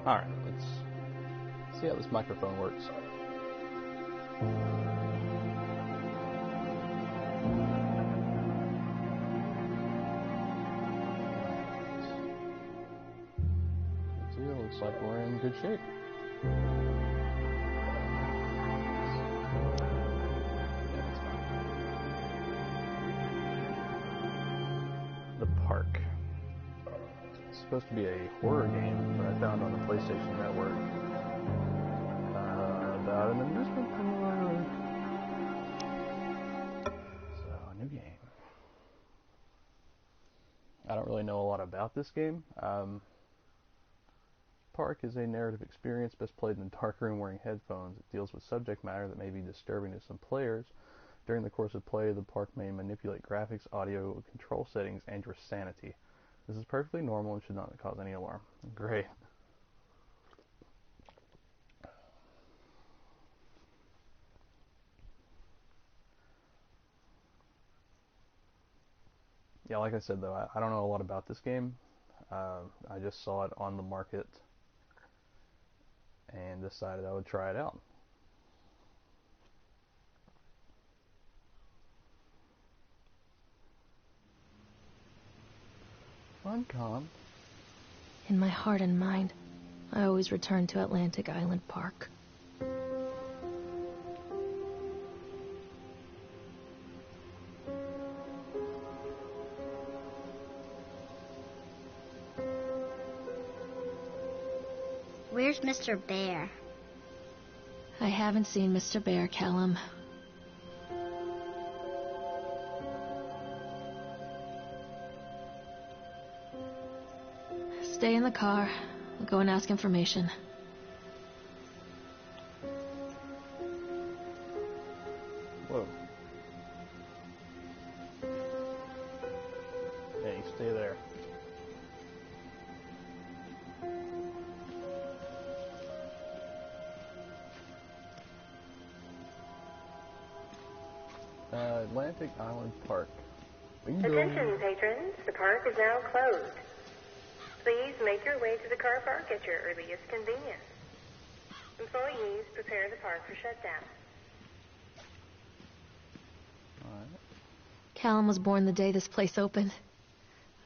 Alright, let's see how this microphone works. Looks like we're in good shape. The Park. It's supposed to be a horror game that I found on the PlayStation Network. About an amusement park. So, a new game. I don't really know a lot about this game. Park is a narrative experience best played in a dark room wearing headphones. It deals with subject matter that may be disturbing to some players. During the course of play, the Park may manipulate graphics, audio, control settings, and your sanity. This is perfectly normal and should not cause any alarm. Great. Yeah, like I said though, I don't know a lot about this game. I just saw it on the market and decided I would try it out. Funcom. In my heart and mind, I always return to Atlantic Island Park. Where's Mr. Bear? I haven't seen Mr. Bear, Callum. Stay in the car. I'll go and ask information. Whoa. Yeah, you stay there. Atlantic Island Park. Attention, patrons. The park is now closed. Please make your way to the car park at your earliest convenience. Employees, prepare the park for shutdown. Alright. Callum was born the day this place opened.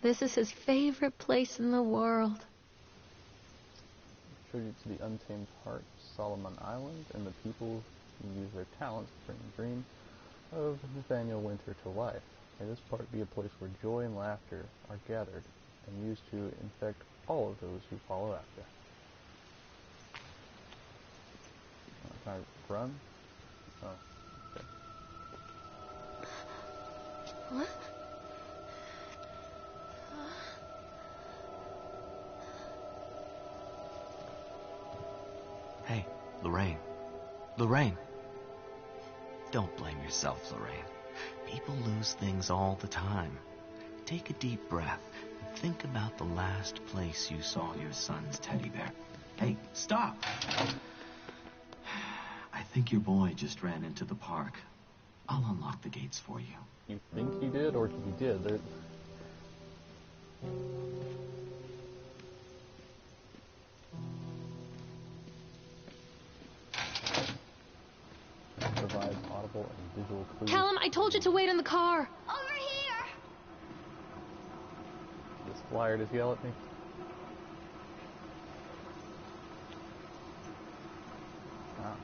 This is his favorite place in the world. Tribute to the untamed heart of Solomon Island and the people who use their talents to bring the dream of Nathaniel Winter to life. May this park be a place where joy and laughter are gathered and used to infect all of those who follow after. Can I run? Oh, okay. What? Hey, Lorraine. Lorraine. Don't blame yourself, Lorraine. People lose things all the time. Take a deep breath and think about the last place you saw your son's teddy bear. Hey, stop! I think your boy just ran into the park. I'll unlock the gates for you. You think he did, or he did? Provides audible and visual clues. Callum, I told you to wait in the car. Over here! This flyer just yell at me. Ah.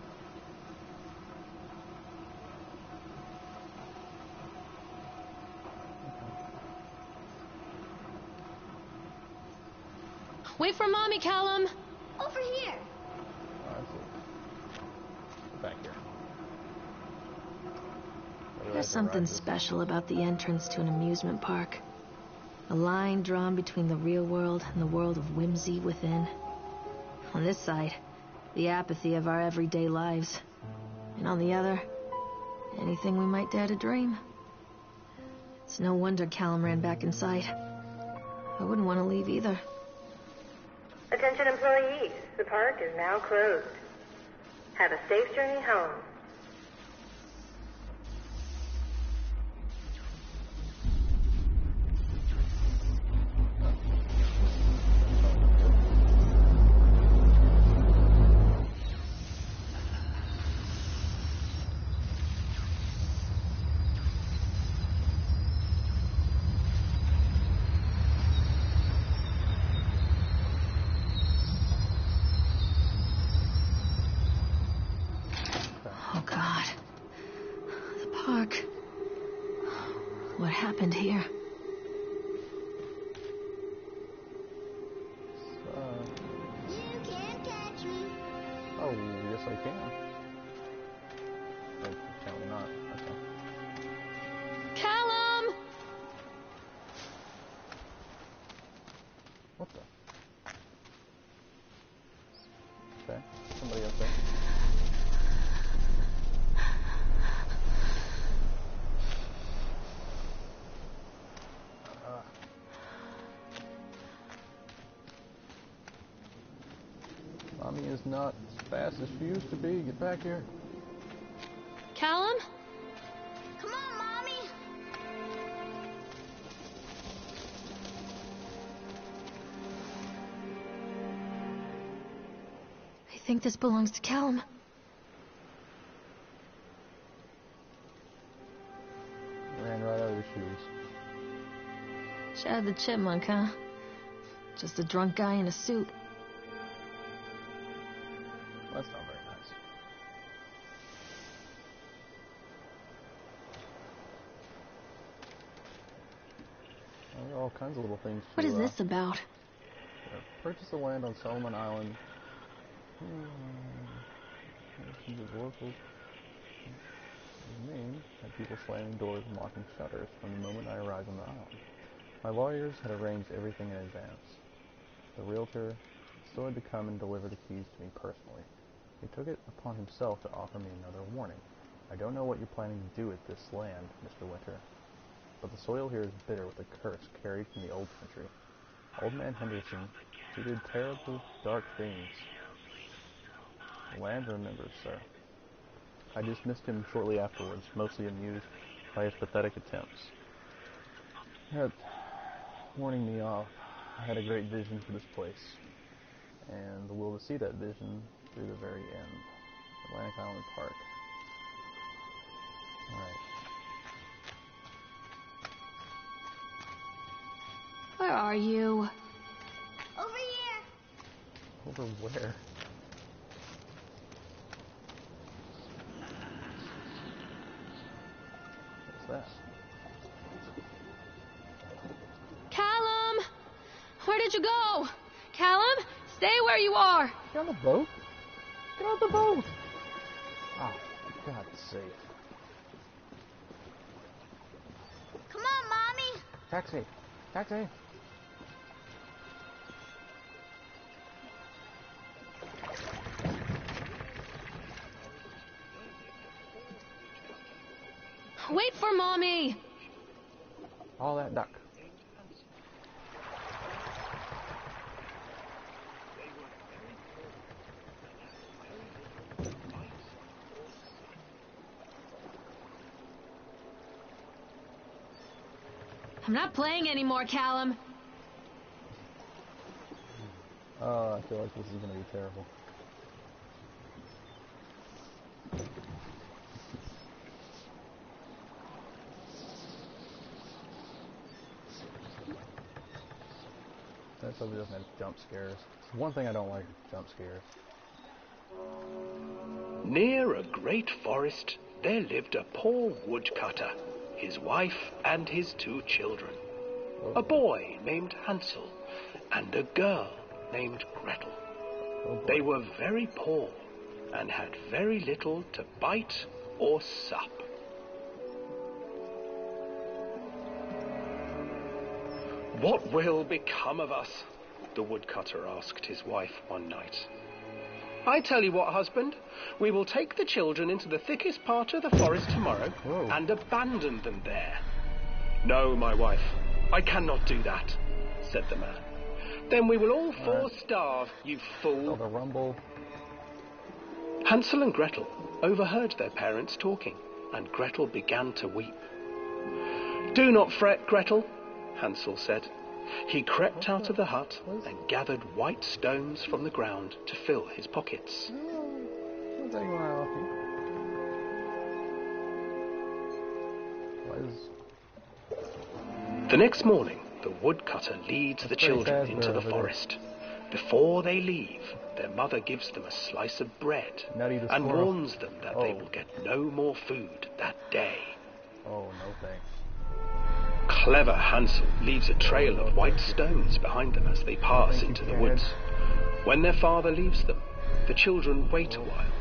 Wait for Mommy, Callum. Over here! Oh, I see. Back here. There's something special about the entrance to an amusement park. A line drawn between the real world and the world of whimsy within. On this side, the apathy of our everyday lives. And on the other, anything we might dare to dream. It's no wonder Callum ran back inside. I wouldn't want to leave either. Attention, employees. The park is now closed. Have a safe journey home. park. What happened here? You can't catch me. Oh, yes I can. Apparently not. Okay. Callum! What the? Okay. Somebody up there. Mommy is not as fast as she used to be. Get back here. Callum? Come on, Mommy. I think this belongs to Callum. Ran right out of your shoes. Chad the Chipmunk, huh? Just a drunk guy in a suit. That's not very nice. Well, there are all kinds of little things to What is this about? purchase the land on Solomon Island. The oracles name had people slamming doors and locking shutters from the moment I arrived on the island. My lawyers had arranged everything in advance. The realtor still had to come and deliver the keys to me personally. He took it upon himself to offer me another warning. I don't know what you're planning to do with this land, Mr. Winter, but the soil here is bitter with a curse carried from the old country. Old Man Henderson, he did terrible, dark things. The land remembers, sir. I dismissed him shortly afterwards, mostly amused by his pathetic attempts. Warning me off, I had a great vision for this place, and the will to see that vision through the very end. Atlantic Island Park. Alright. Where are you? Over here. Over where? What's that? Callum! Where did you go? Callum, stay where you are. Get on the boat? Get on the boat! Oh, for God's sake. Come on, Mommy. Taxi! Taxi! Wait for Mommy. All that duck. I'm not playing anymore, Callum. Oh, I feel like this is going to be terrible. That probably doesn't have jump scares. It's one thing I don't like is jump scares. Near a great forest, there lived a poor woodcutter, his wife and his 2 children. A boy named Hansel and a girl named Gretel. They were very poor and had very little to bite or sup. What will become of us? The woodcutter asked his wife one night. I tell you what, husband, we will take the children into the thickest part of the forest tomorrow and abandon them there. No, my wife, I cannot do that, said the man. Then we will all 4 starve, you fool. The rumble. Hansel and Gretel overheard their parents talking, and Gretel began to weep. Do not fret, Gretel, Hansel said. He crept out of the hut and gathered white stones from the ground to fill his pockets. The next morning, the woodcutter leads the children into the forest. Before they leave, their mother gives them a slice of bread and warns them that they will get no more food that day. Thanks. Clever Hansel leaves a trail of white stones behind them as they pass into the woods. When their father leaves them, the children wait a while,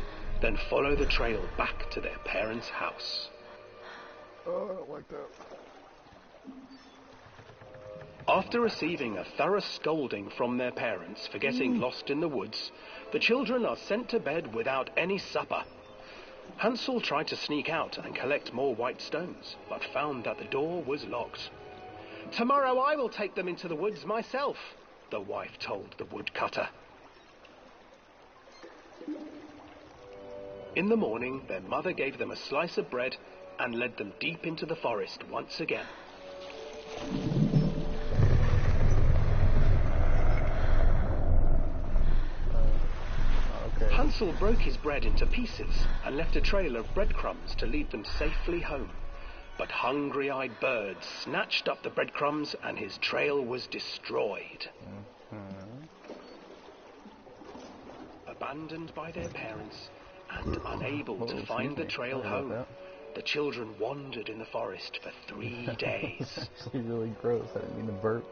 then follow the trail back to their parents' house. Oh, I don't like that. After receiving a thorough scolding from their parents for getting lost in the woods, the children are sent to bed without any supper. Hansel tried to sneak out and collect more white stones, but found that the door was locked. "Tomorrow I will take them into the woods myself," the wife told the woodcutter. In the morning, their mother gave them a slice of bread and led them deep into the forest once again. Hansel broke his bread into pieces and left a trail of breadcrumbs to lead them safely home. But hungry-eyed birds snatched up the breadcrumbs and his trail was destroyed. Abandoned by their parents and unable to find the trail home, the children wandered in the forest for 3 days. It's actually really gross. I didn't mean to burp.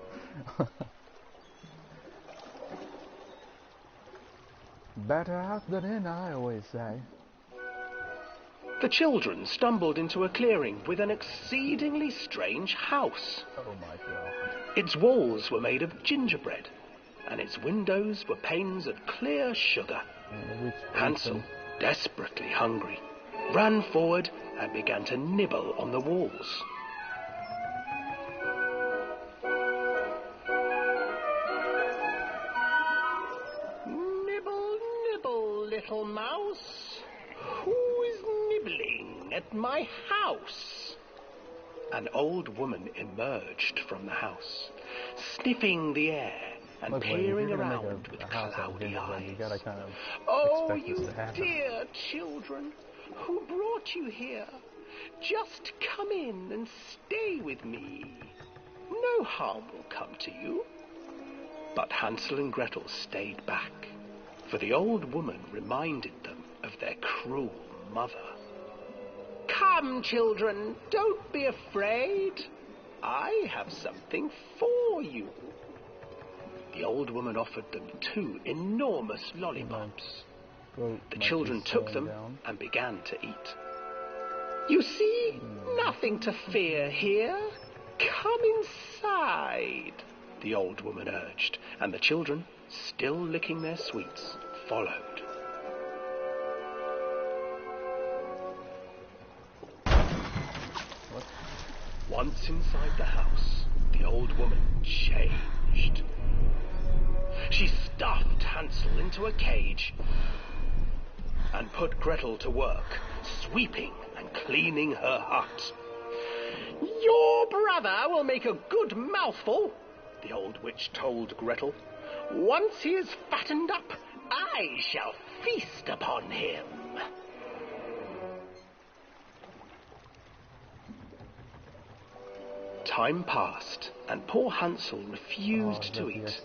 Better out than in, I always say. The children stumbled into a clearing with an exceedingly strange house. Oh my god. Its walls were made of gingerbread, and its windows were panes of clear sugar. Hansel, desperately hungry, ran forward and began to nibble on the walls. "Nibble, nibble, little mouse. Who is nibbling at my house?" An old woman emerged from the house, sniffing the air and Look, peering if you're around gonna make with a house out of cloudy gingerbread, you eyes. gotta kind of "Oh, expect this you to happen. dear children, who brought you here? Just come in and stay with me. No harm will come to you." But Hansel and Gretel stayed back, for the old woman reminded them of their cruel mother. "Come, children, don't be afraid. I have something for you." The old woman offered them 2 enormous lollipops. The children took them and began to eat. "You see, nothing to fear here. Come inside," the old woman urged, and the children, still licking their sweets, followed. Once inside the house, the old woman changed. She stuffed Hansel into a cage and put Gretel to work, sweeping and cleaning her hut. "Your brother will make a good mouthful," the old witch told Gretel. "Once he is fattened up, I shall feast upon him." Time passed, and poor Hansel refused to eat,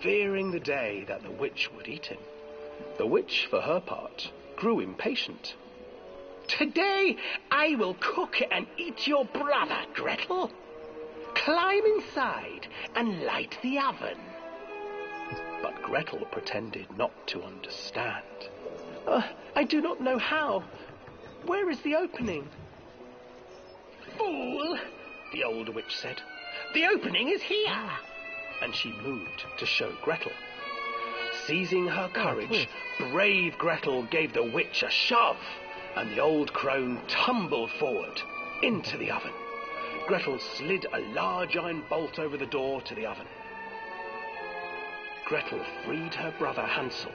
fearing the day that the witch would eat him. The witch, for her part, grew impatient. "Today I will cook and eat your brother, Gretel. Climb inside and light the oven." But Gretel pretended not to understand. "I do not know how. Where is the opening?" "Fool," the old witch said. "The opening is here." And she moved to show Gretel. Seizing her courage, brave Gretel gave the witch a shove, and the old crone tumbled forward into the oven. Gretel slid a large iron bolt over the door to the oven. Gretel freed her brother Hansel,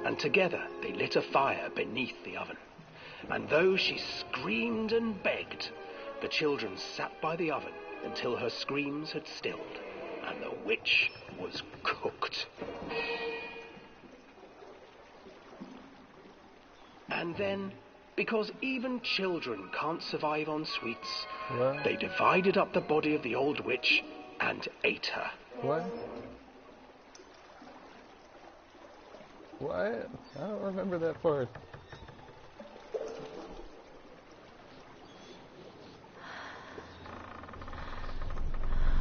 and together they lit a fire beneath the oven. And though she screamed and begged, the children sat by the oven until her screams had stilled, and the witch was cooked. And then, because even children can't survive on sweets, they divided up the body of the old witch and ate her. What? What? I don't remember that part.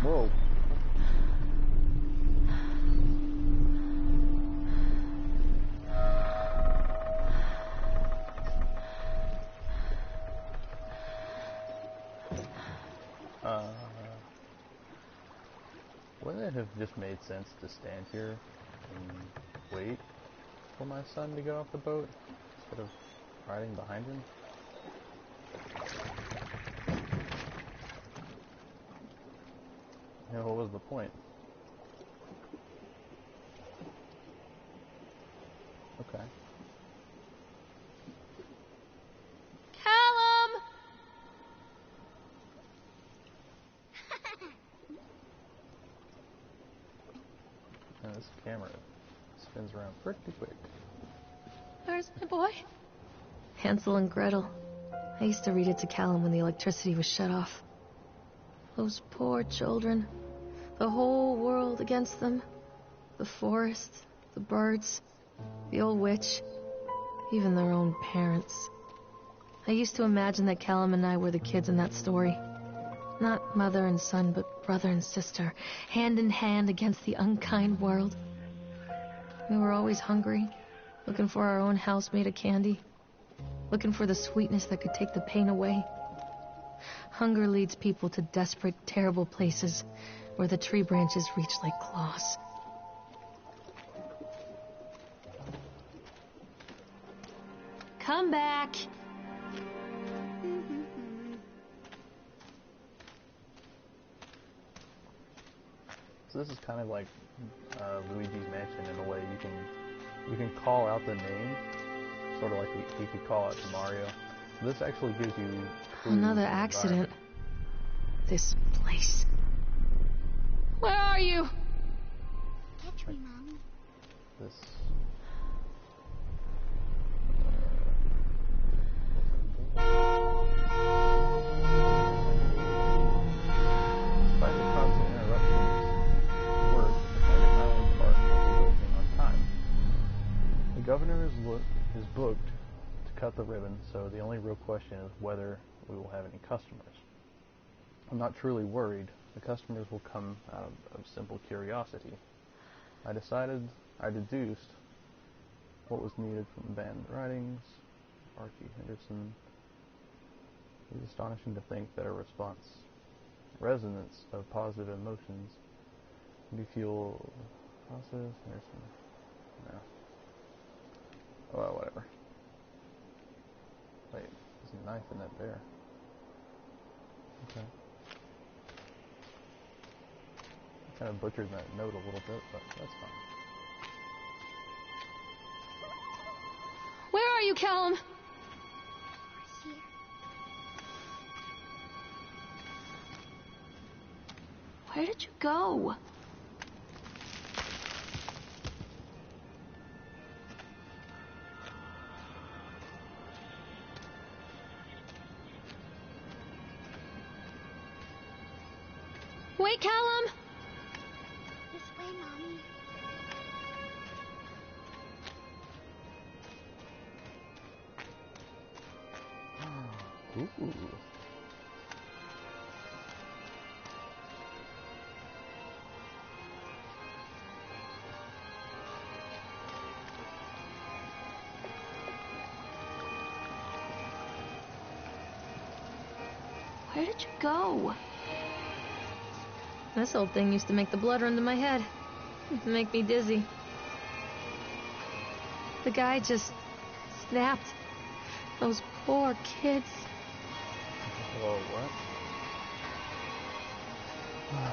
Whoa. Wouldn't it have just made sense to stand here and wait for my son to get off the boat instead of riding behind him? You know, what was the point? Okay. Callum! And this camera spins around pretty quick. Where's my boy? Hansel and Gretel. I used to read it to Callum when the electricity was shut off. Those poor children. The whole world against them. The forest, the birds, the old witch, even their own parents. I used to imagine that Callum and I were the kids in that story. Not mother and son, but brother and sister, hand in hand against the unkind world. We were always hungry, looking for our own house made of candy, looking for the sweetness that could take the pain away. Hunger leads people to desperate, terrible places where the tree branches reach like claws. Come back! So this is kind of like Luigi's Mansion in a way. You can call out the name, sort of like you could call out to Mario. This actually gives you clues. Another accident. This place. Where are you? Catch me, Mommy. This. Despite the constant interruptions, work and Island Park will be opening on time. The governor is booked to cut the ribbon, so the only real question is whether we will have any customers. I'm not truly worried. The customers will come out of simple curiosity. I deduced what was needed from the band writings. Archie Henderson. It is astonishing to think that a resonance of positive emotions can be fueled. Process, Henderson. No. Well, whatever. Wait, there's a knife in that bear. Okay. I kind of butchered that note a little bit, but that's fine. Where are you, Callum? Here. Where did you go? Wait, Callum! This way, Mommy. Ooh. Where did you go? This old thing used to make the blood run to my head. Make me dizzy. The guy just snapped. Those poor kids. Whoa, what?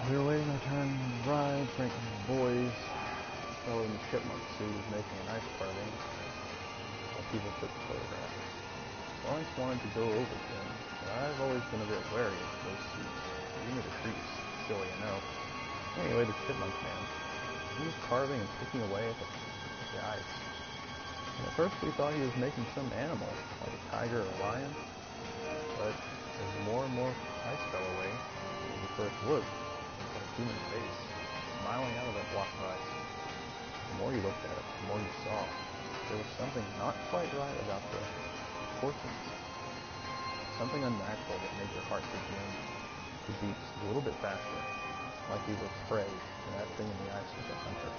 We were waiting our turn on the ride, Frank and his boys. The fellow in the chipmunk suit was making a knife carving while people took photographs. Lawrence wanted to go over to him, but I've always been a bit wary of those suits. Even the creeps, silly enough. Anyway, the chipmunk man, he was carving and picking away at the ice. And at first we thought he was making some animal, like a tiger or a lion. But as more and more ice fell away, as you first looked, it was a human face, smiling out of that block of ice. The more you looked at it, the more you saw. There was something not quite right about the proportions. Something unnatural that made your heart begin to beat just a little bit faster. like he was prey, and that thing in the ice was a hunter.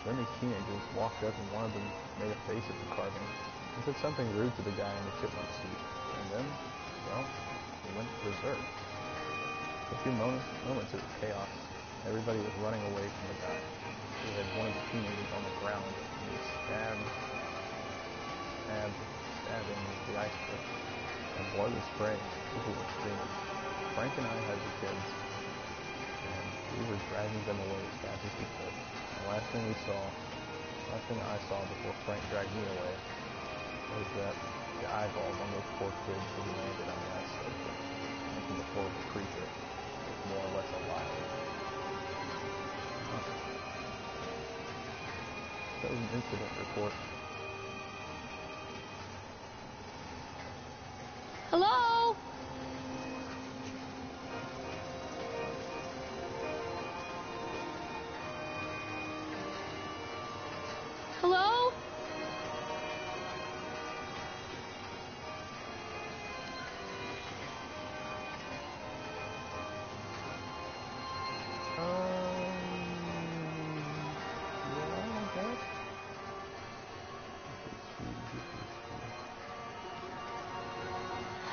Then these teenagers walked up and one of them made a face at the carving and said something rude to the guy in the chipmunk suit. And then, well, he went berserk. For a few moments it was chaos. Everybody was running away from the guy. He had one of the teenagers on the ground, and he was stabbing the ice cliff. And blood was spraying. People were screaming. Frank and I had the kids, and we were dragging them away as fast as we could. The last thing I saw before Frank dragged me away was that the eyeball of one of those poor kids had landed on the ice surface, making the horrible creature look more or less alive. That was an incident report. Hello? Hello?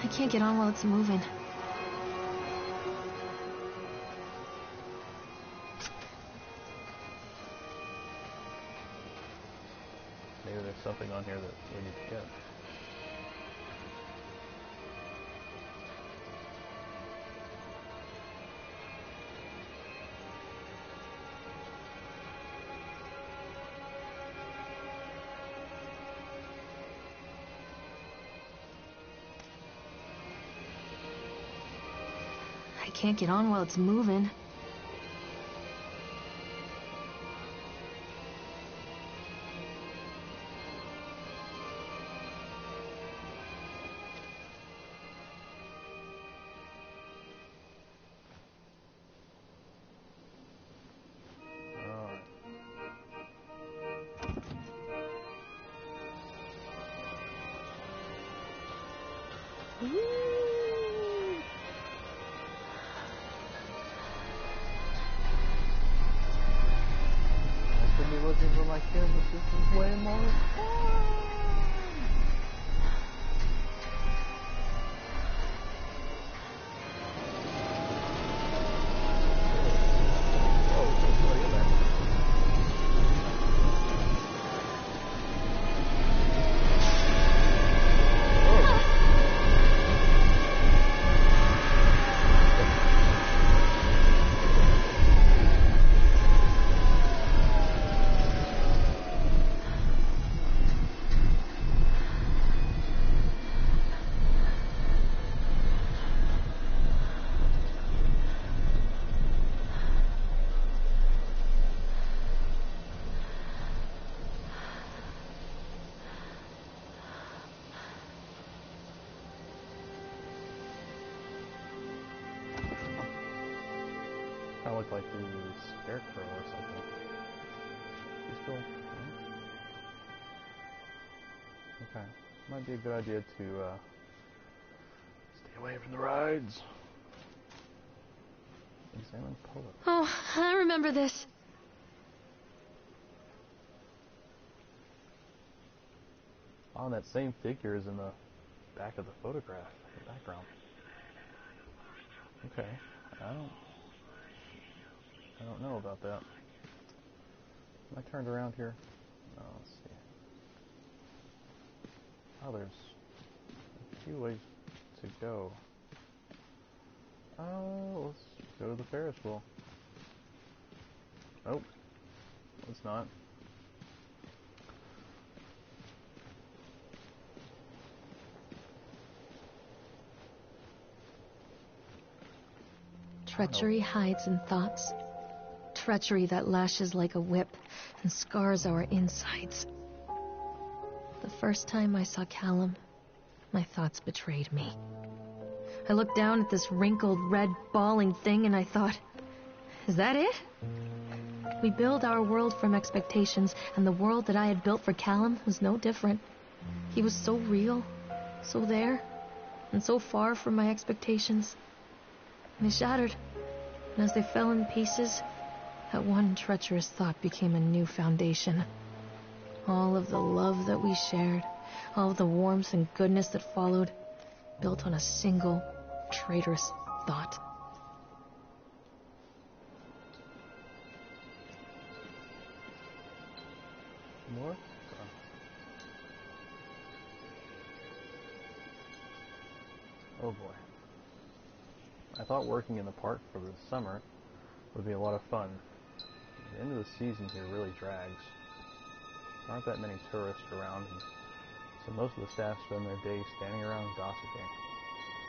I can't get on while it's moving. Maybe there's something on here that we need to get. I can't get on while it's moving. Looking for my kid, but this is way more fun. Kind of looked like he was Scarecrow or something. He's still... Okay. Might be a good idea to stay away from the rides. Examine Poet. Oh, I remember this. Oh, and that same figure is in the back of the photograph, in the background. Okay. I don't know about that. Am I turned around here? Oh, let's see. Oh, there's a few ways to go. Oh, let's go to the Ferris wheel. Nope. Let's not. Treachery hides in thoughts. Treachery that lashes like a whip and scars our insides. The first time I saw Callum, my thoughts betrayed me. I looked down at this wrinkled, red, bawling thing and I thought, is that it? We build our world from expectations, and the world that I had built for Callum was no different. He was so real, so there, and so far from my expectations. And they shattered. And as they fell in pieces, that one treacherous thought became a new foundation. All of the love that we shared, all of the warmth and goodness that followed, built on a single, traitorous thought. More? Oh boy. I thought working in the park for the summer would be a lot of fun. The end of the season here really drags. There aren't that many tourists around, and so most of the staff spend their days standing around gossiping.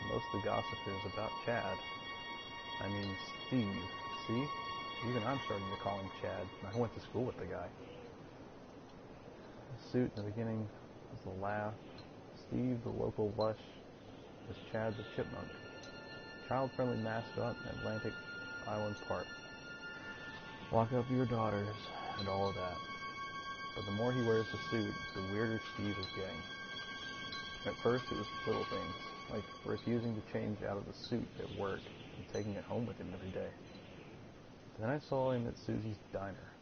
And most of the gossip is about Chad. I mean, Steve. See? Even I'm starting to call him Chad. I went to school with the guy. The suit in the beginning was the laugh. Steve, the local lush, was Chad the chipmunk. Child-friendly mascot in Atlantic Island Park. Lock up your daughters, and all of that. But the more he wears the suit, the weirder Steve is getting. At first it was little things, like refusing to change out of the suit at work and taking it home with him every day. Then I saw him at Susie's diner,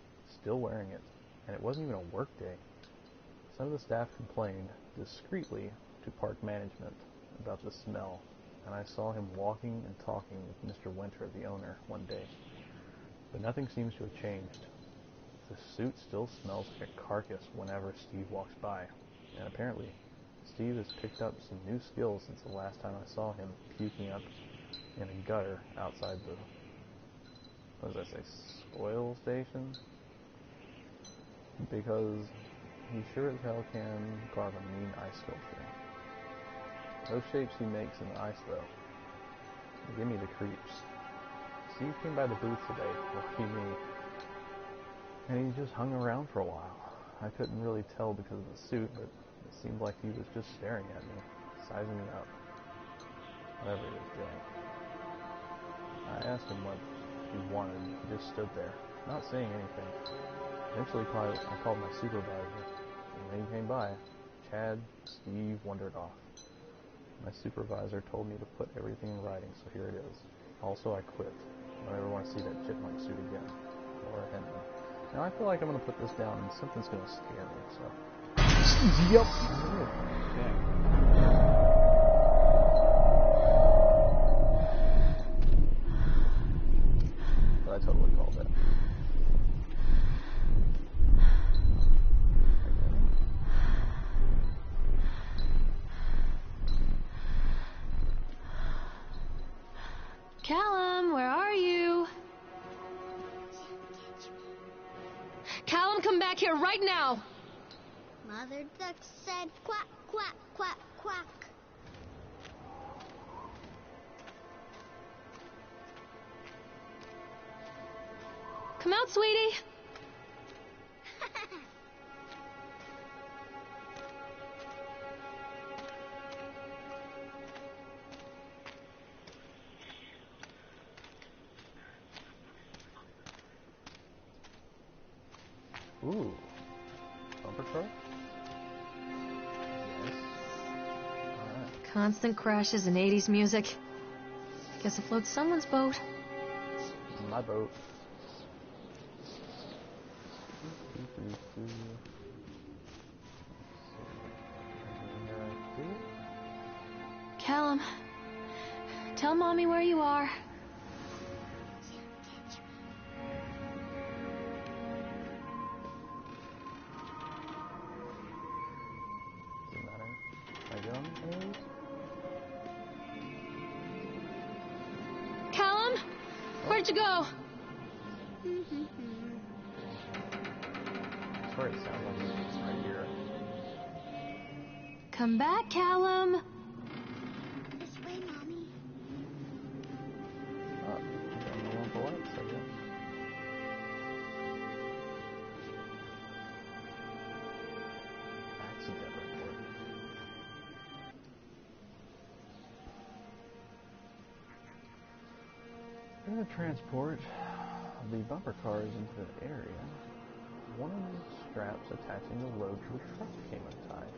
still wearing it, and it wasn't even a work day. Some of the staff complained, discreetly, to park management about the smell, and I saw him walking and talking with Mr. Winter, the owner, one day. But nothing seems to have changed. The suit still smells like a carcass whenever Steve walks by, and apparently Steve has picked up some new skills since the last time I saw him puking up in a gutter outside the, what does that say, oil station? Because he sure as hell can carve a mean ice sculpture. Those shapes he makes in the ice, though, they give me the creeps. Steve came by the booth today, lucky me, and he just hung around for a while. I couldn't really tell because of the suit, but it seemed like he was just staring at me, sizing me up, whatever he was doing. I asked him what he wanted, and he just stood there, not saying anything. Eventually I called my supervisor, and when he came by, Chad, Steve wandered off. My supervisor told me to put everything in writing, so here it is. Also, I quit. I don't ever want to see that chipmunk suit again. Laura Henry. Now I feel like I'm going to put this down and something's going to scare me, so... Yep! Okay. But I totally called it. Callum, where are you? Callum, come back here right now! Mother Duck said quack, quack, quack, quack. Come out, sweetie! Ooh. Bumper car? Yes. Alright. Constant crashes and 80s music. Guess it floats someone's boat. My boat. Callum, tell Mommy where you are. Doesn't matter. Am I going anyways? Callum, where'd you go? I swear it sounds like it's right here. Come back, Callum. This way, Mommy. Oh, I'm the one for lights, I guess. Accident report. During the transport of the bumper cars into the area, one of the straps attaching the load to the truck came untied,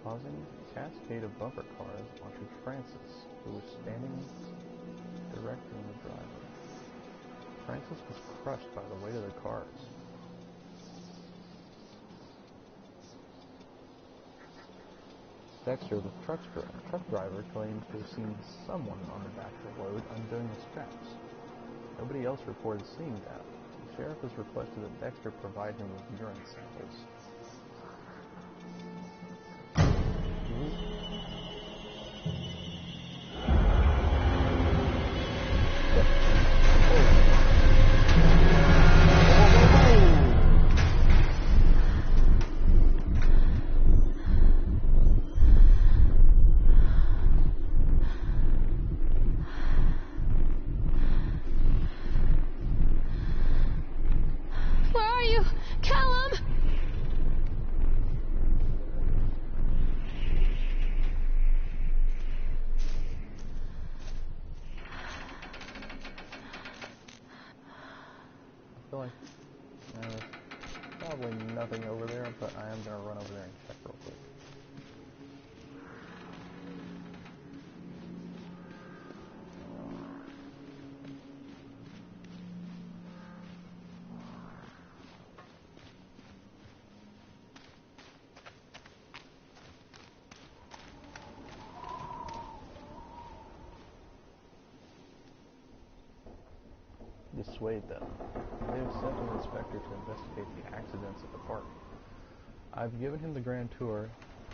causing a cascade of bumper cars onto Francis, who was standing directing the driver. Francis was crushed by the weight of the cars. Dexter, the truck driver, claimed to have seen someone on the back of the load undoing the straps. Nobody else reported seeing that. The sheriff has requested that Dexter provide him with urine samples. There's probably nothing over there, but I am going to run over there and check real quick. Dissuade them. They have sent an inspector to investigate the accidents at the park. I've given him the grand tour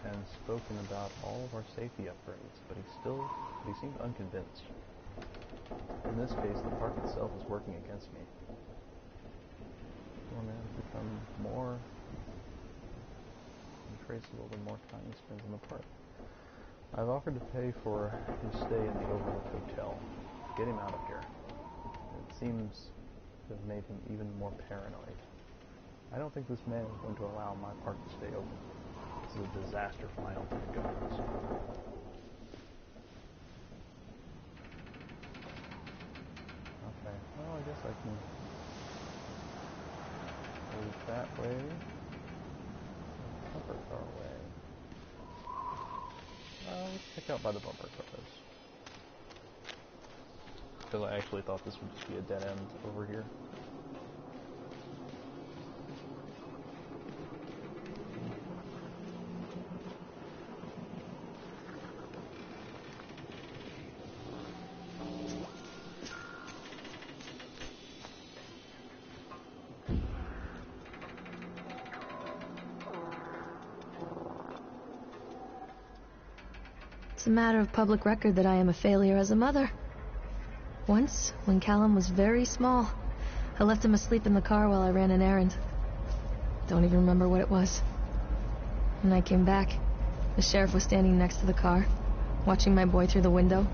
and spoken about all of our safety upgrades, but he seemed unconvinced. In this case, the park itself is working against me. One has become more untraceable the more time he spends in the park. I've offered to pay for his stay in the Overlook Hotel. Get him out of here. It seems to have made him even more paranoid. I don't think this man is going to allow my park to stay open. This is a disaster for my ultimate goals. Okay, well, I guess I can move that way. Bumper car way. Let's check out by the bumper cars. Because I actually thought this would just be a dead end over here. It's a matter of public record that I am a failure as a mother. Once, when Callum was very small, I left him asleep in the car while I ran an errand. Don't even remember what it was. When I came back, the sheriff was standing next to the car, watching my boy through the window.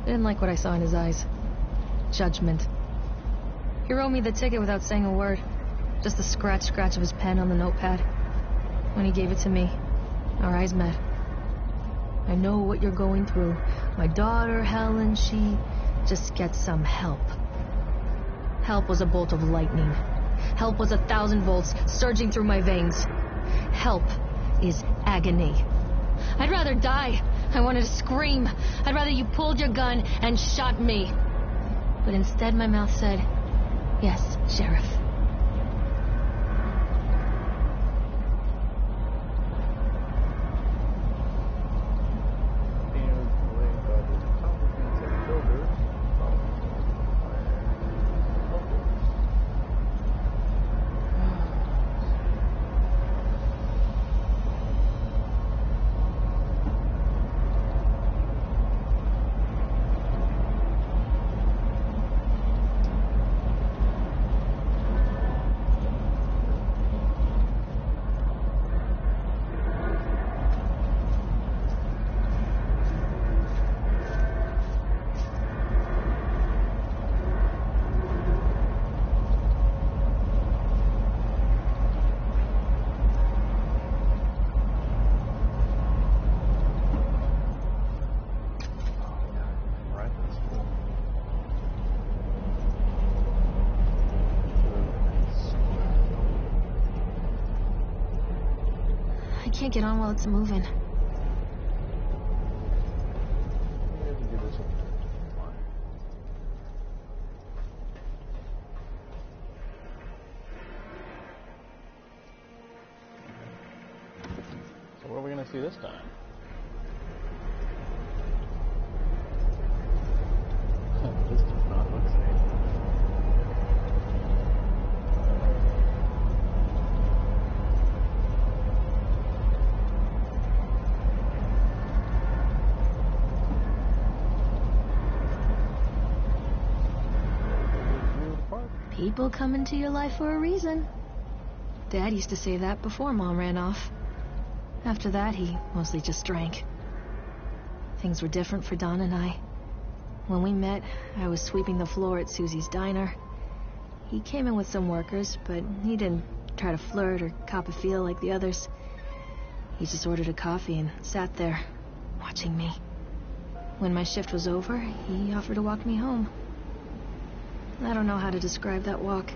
I didn't like what I saw in his eyes. Judgment. He wrote me the ticket without saying a word, just the scratch of his pen on the notepad. When he gave it to me, our eyes met. I know what you're going through. My daughter, Helen, she just gets some help. Help was a bolt of lightning. Help was 1,000 volts surging through my veins. Help is agony. I'd rather die. I wanted to scream. I'd rather you pulled your gun and shot me. But instead my mouth said, yes, Sheriff. I can't get on while it's moving. see this time? This does not look safe. People come into your life for a reason. Dad used to say that before Mom ran off. After that, he mostly just drank. Things were different for Don and I. When we met, I was sweeping the floor at Susie's diner. He came in with some workers, but he didn't try to flirt or cop a feel like the others. He just ordered a coffee and sat there, watching me. When my shift was over, he offered to walk me home. I don't know how to describe that walk.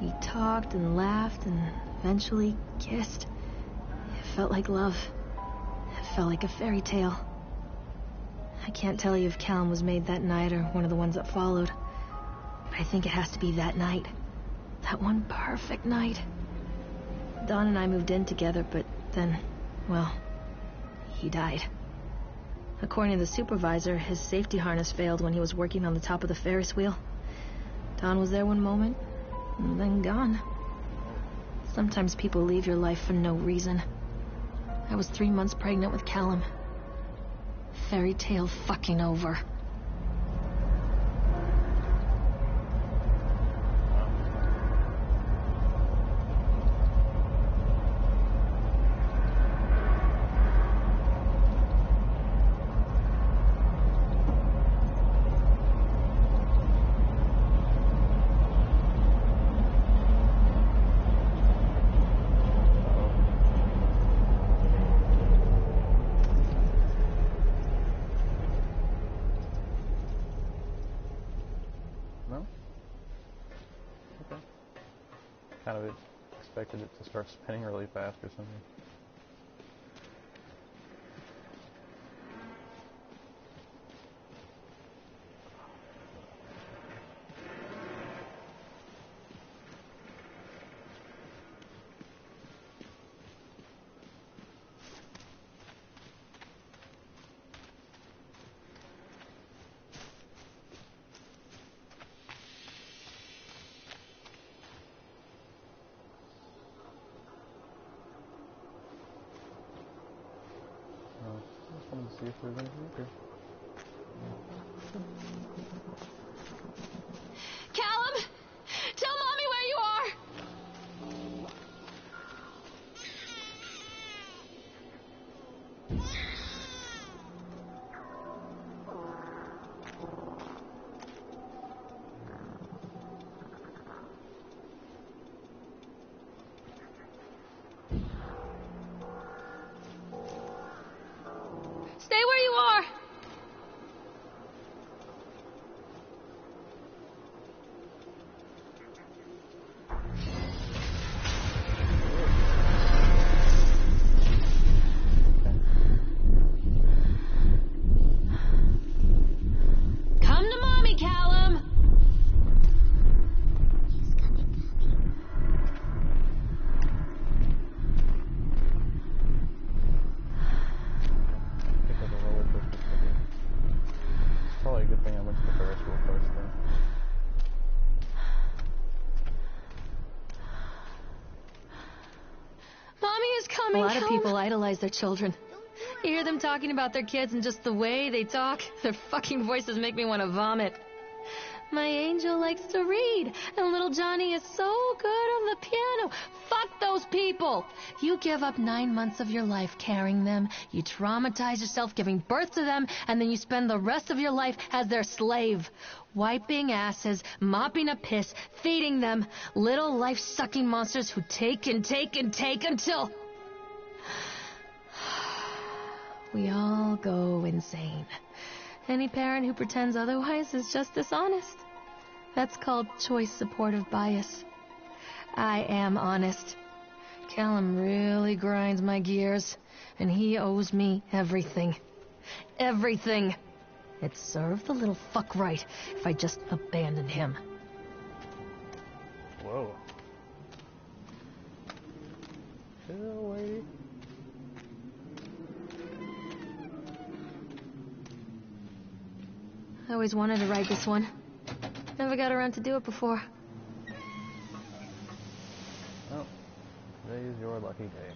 We talked and laughed and eventually kissed. It felt like love. It felt like a fairy tale. I can't tell you if Callum was made that night or one of the ones that followed. But I think it has to be that night. That one perfect night. Don and I moved in together, but then, well, he died. According to the supervisor, his safety harness failed when he was working on the top of the Ferris wheel. Don was there one moment, and then gone. Sometimes people leave your life for no reason. I was 3 months pregnant with Callum. Fairy tale fucking over. No? Okay. Kind of expected it to start spinning really fast or something. I just wanted to see if there's anything here. Callum! Tell Mommy where you are! Stay where you are! Come to Mommy, Callum! Pick up a roller coaster ticket. It's probably a good thing I went to the Ferris wheel first then. Mommy is coming. A lot of people idolize their children. You hear them talking about their kids and just the way they talk, their fucking voices make me want to vomit. My angel likes to read, and little Johnny is so good on the piano. Fuck those people! You give up 9 months of your life carrying them, you traumatize yourself giving birth to them, and then you spend the rest of your life as their slave. Wiping asses, mopping up piss, feeding them. Little life-sucking monsters who take and take and take until... we all go insane. Any parent who pretends otherwise is just dishonest. That's called choice supportive bias. I am honest. Callum really grinds my gears, and he owes me everything. Everything. It'd serve the little fuck right if I just abandoned him. Whoa. Chill, lady. I always wanted to ride this one. Never got around to do it before. Oh, today is your lucky day.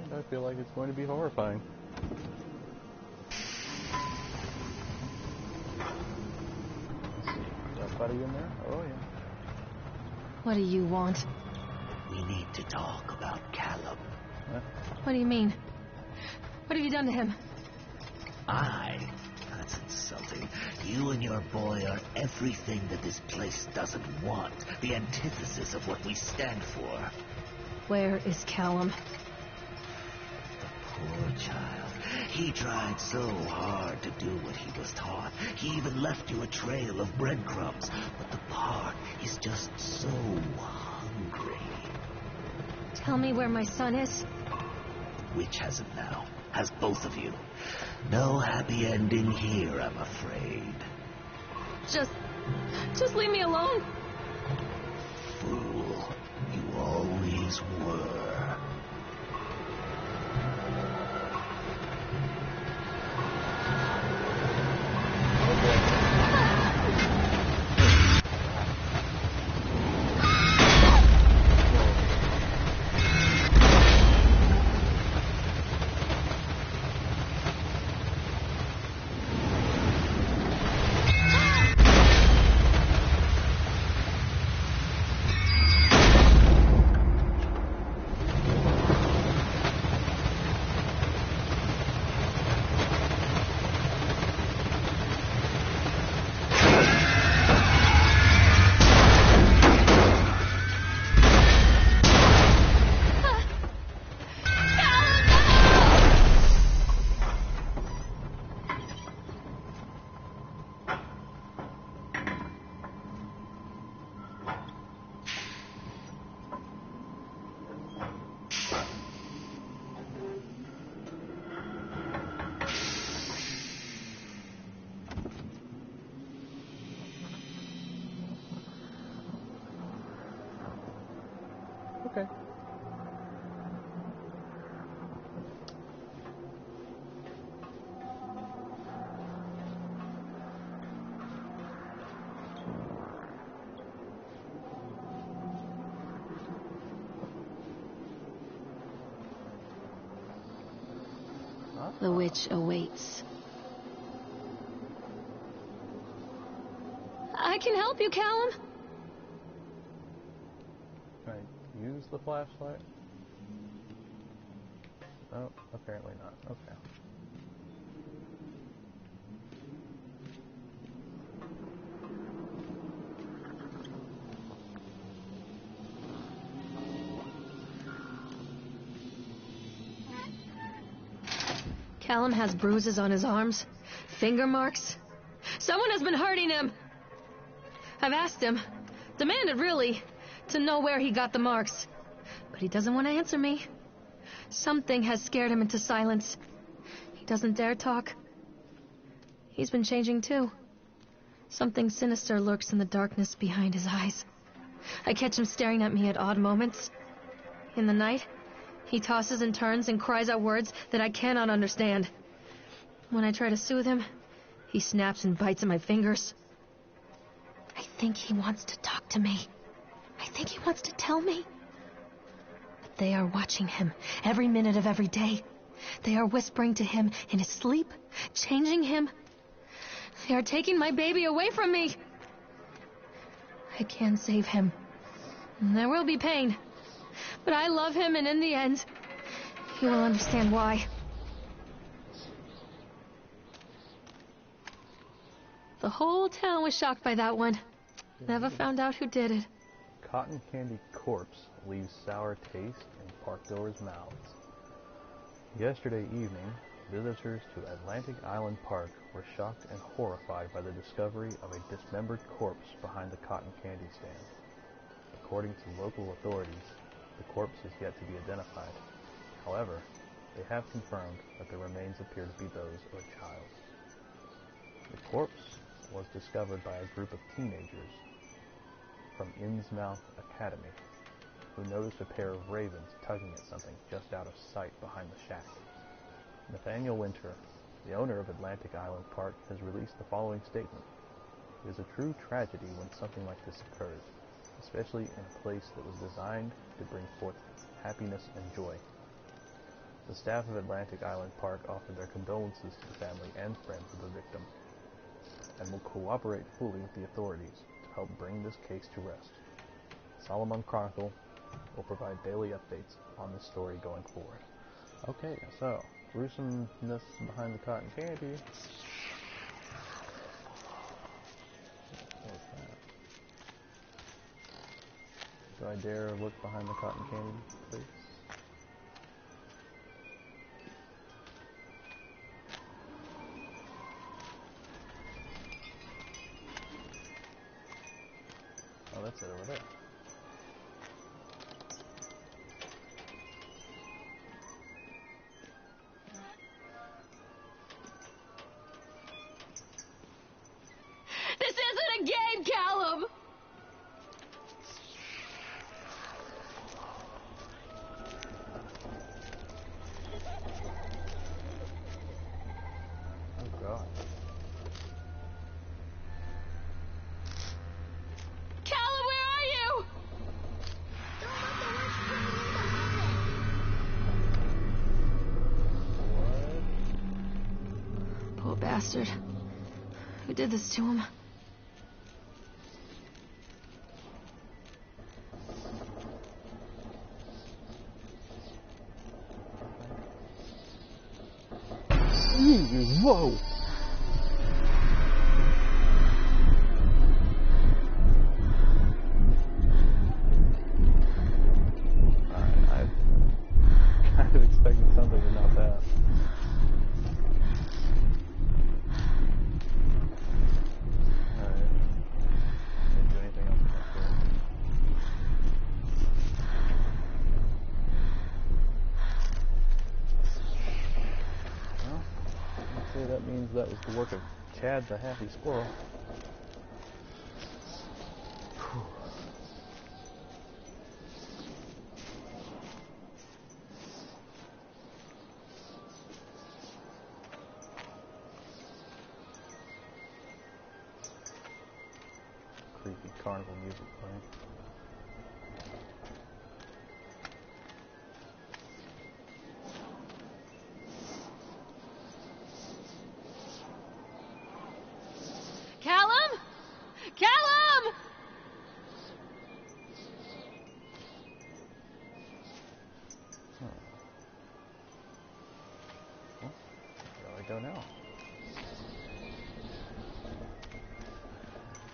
And I feel like it's going to be horrifying. Let's see, is that buddy in there? Oh yeah. What do you want? We need to talk about Callum. Huh? What do you mean? What have you done to him? That's insulting. You and your boy are everything that this place doesn't want. The antithesis of what we stand for. Where is Callum? Poor child. He tried so hard to do what he was taught. He even left you a trail of breadcrumbs. But the park is just so hungry. Tell me where my son is. Which has it now? Has both of you. No happy ending here, I'm afraid. Just leave me alone. Fool. You always were. Okay. The witch awaits. I can help you, Callum. Can I use the flashlight? Oh, apparently not. Okay. Callum has bruises on his arms, finger marks. Someone has been hurting him. I've asked him, demanded really, to know where he got the marks. But he doesn't want to answer me. Something has scared him into silence. He doesn't dare talk. He's been changing too. Something sinister lurks in the darkness behind his eyes. I catch him staring at me at odd moments. In the night, he tosses and turns and cries out words that I cannot understand. When I try to soothe him, he snaps and bites at my fingers. I think he wants to talk to me. I think he wants to tell me. But they are watching him every minute of every day. They are whispering to him in his sleep, changing him. They are taking my baby away from me. I can save him. There will be pain. But I love him, and in the end, he will understand why. The whole town was shocked by that one. Never found out who did it. Cotton candy corpse leaves sour taste in parkgoers' mouths. Yesterday evening, visitors to Atlantic Island Park were shocked and horrified by the discovery of a dismembered corpse behind the cotton candy stand. According to local authorities, the corpse is yet to be identified. However, they have confirmed that the remains appear to be those of a child. The corpse was discovered by a group of teenagers from Innsmouth Academy. who noticed a pair of ravens tugging at something just out of sight behind the shack. Nathaniel Winter, the owner of Atlantic Island Park, has released the following statement. It is a true tragedy when something like this occurs, especially in a place that was designed to bring forth happiness and joy. The staff of Atlantic Island Park offer their condolences to the family and friends of the victim, and will cooperate fully with the authorities to help bring this case to rest. Solomon Chronicle will provide daily updates on this story going forward. Okay, so, gruesomeness behind the cotton candy. What was that? Do I dare look behind the cotton candy, please? Oh, that's it over there. This isn't a game, Callum! Oh, God. Callum, where are you? Poor bastard. Who did this to him? Whoa! Alright, I kind of expected something, but not that. Alright. Can't do anything else up here. Well, I'd say that means that was the work of Chad the Happy Squirrel. Whew. Creepy carnival music playing. Callum? Callum! Huh. Well, where do I go now?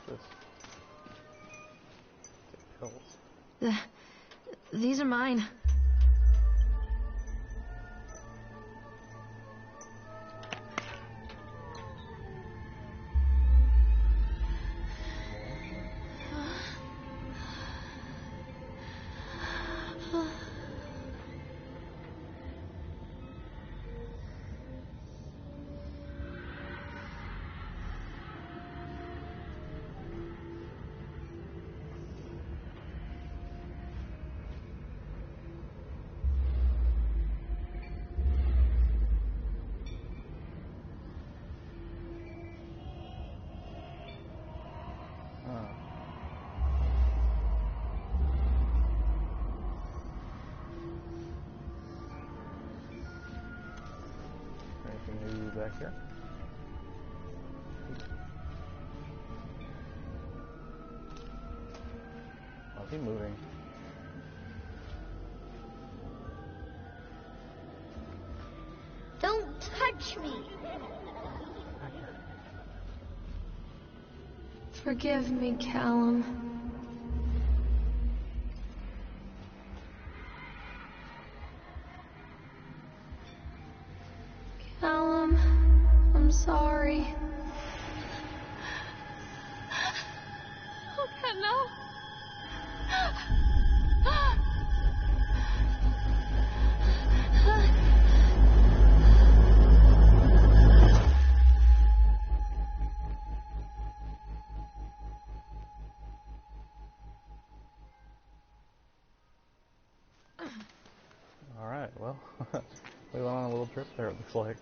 What's this? Take pills. These are mine. Anything new back here? Nothing moving. Don't touch me. Forgive me, Callum. Callum, I'm sorry. Oh, God, no. trip there, it looks like.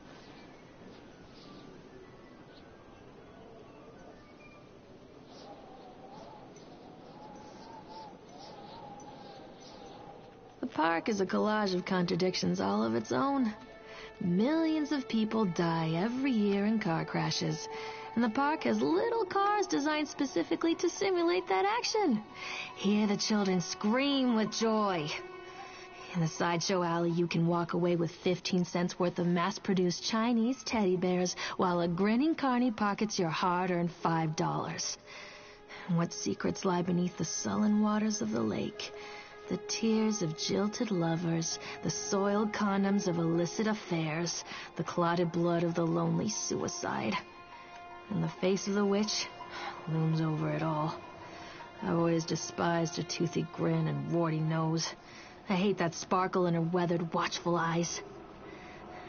The park is a collage of contradictions all of its own. Millions of people die every year in car crashes, and the park has little cars designed specifically to simulate that action. Hear the children scream with joy. In the sideshow alley, you can walk away with 15 cents worth of mass-produced Chinese teddy bears, while a grinning carny pockets your hard-earned $5. And what secrets lie beneath the sullen waters of the lake? The tears of jilted lovers, the soiled condoms of illicit affairs, the clotted blood of the lonely suicide. And the face of the witch looms over it all. I've always despised her toothy grin and warty nose. I hate that sparkle in her weathered, watchful eyes.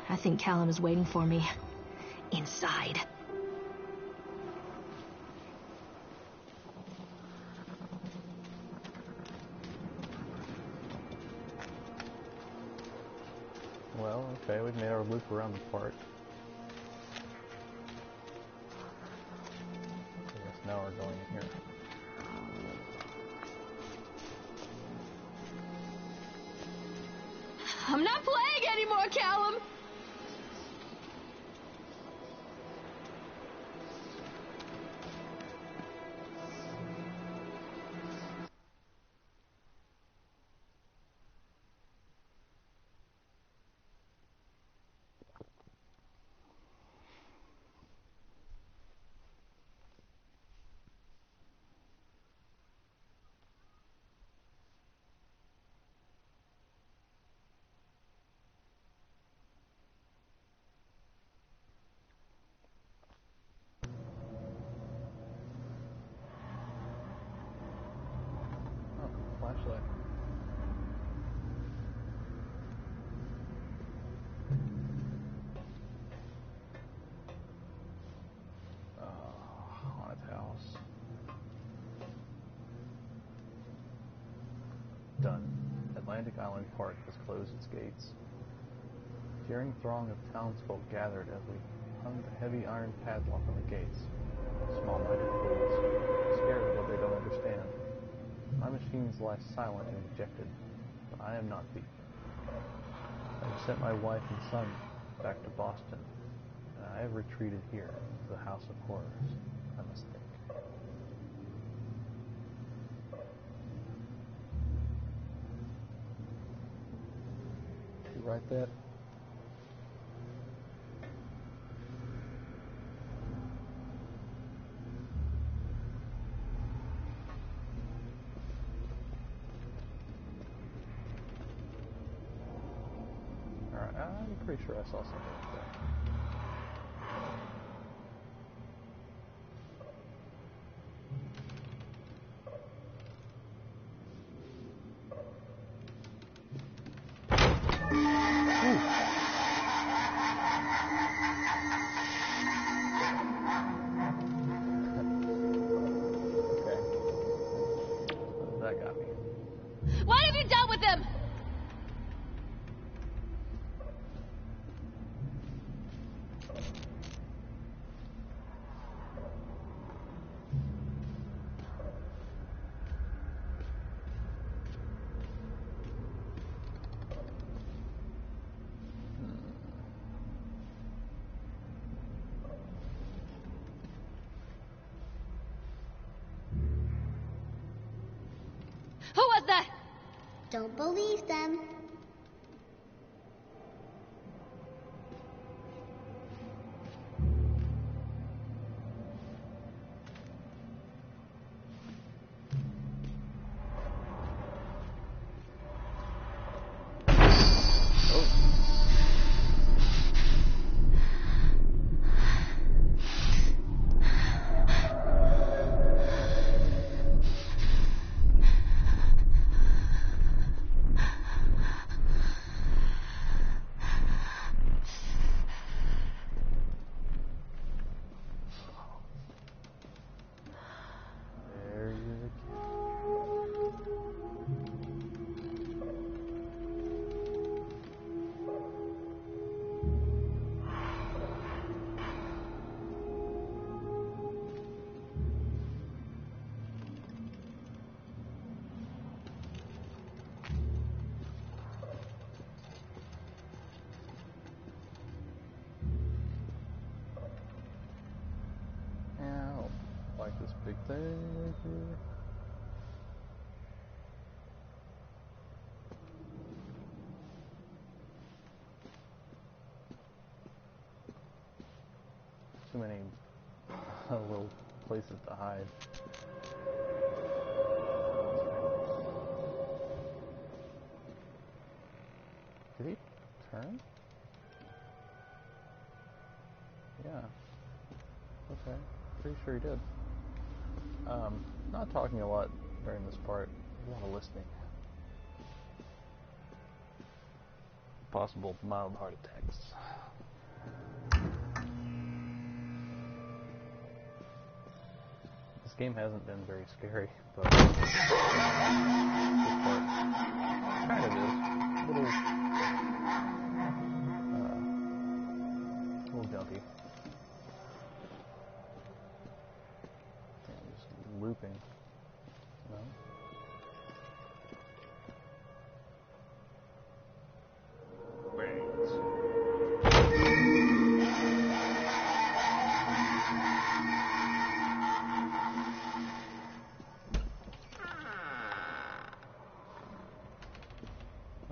I think Callum is waiting for me. Inside. Well, okay, we've made our loop around the park. I guess now we're going in here. I'm not playing anymore, Callum! Flashlight. Haunted house. Done. Atlantic Island Park has closed its gates. A jeering throng of townsfolk gathered as we hung the heavy iron padlock on the gates. Small-minded fools, scared of what they don't understand. My machines lie silent and dejected, but I am not weak. I have sent my wife and son back to Boston, and I have retreated here to the House of Horrors. I must think. You write that? I'm pretty sure I saw something like that. Okay. That got me. What have you done with him? Who was that? Don't believe them. Big thing right here. Too many little places to hide. Did he turn? Yeah. Okay. Pretty sure he did. Not talking a lot during this part. A lot of listening. Possible mild heart attacks. This game hasn't been very scary, but this part kind of is. A little jumpy. Yeah, just looping. No?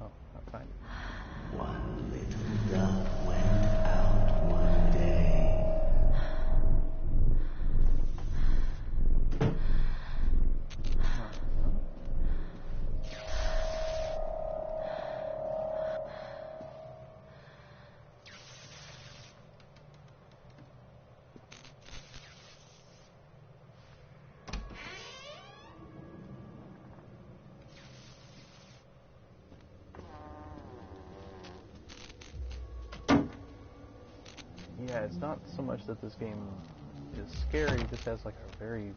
Oh, I find it. One little dove went out one day. Yeah, it's not so much that this game is scary, it just has like a very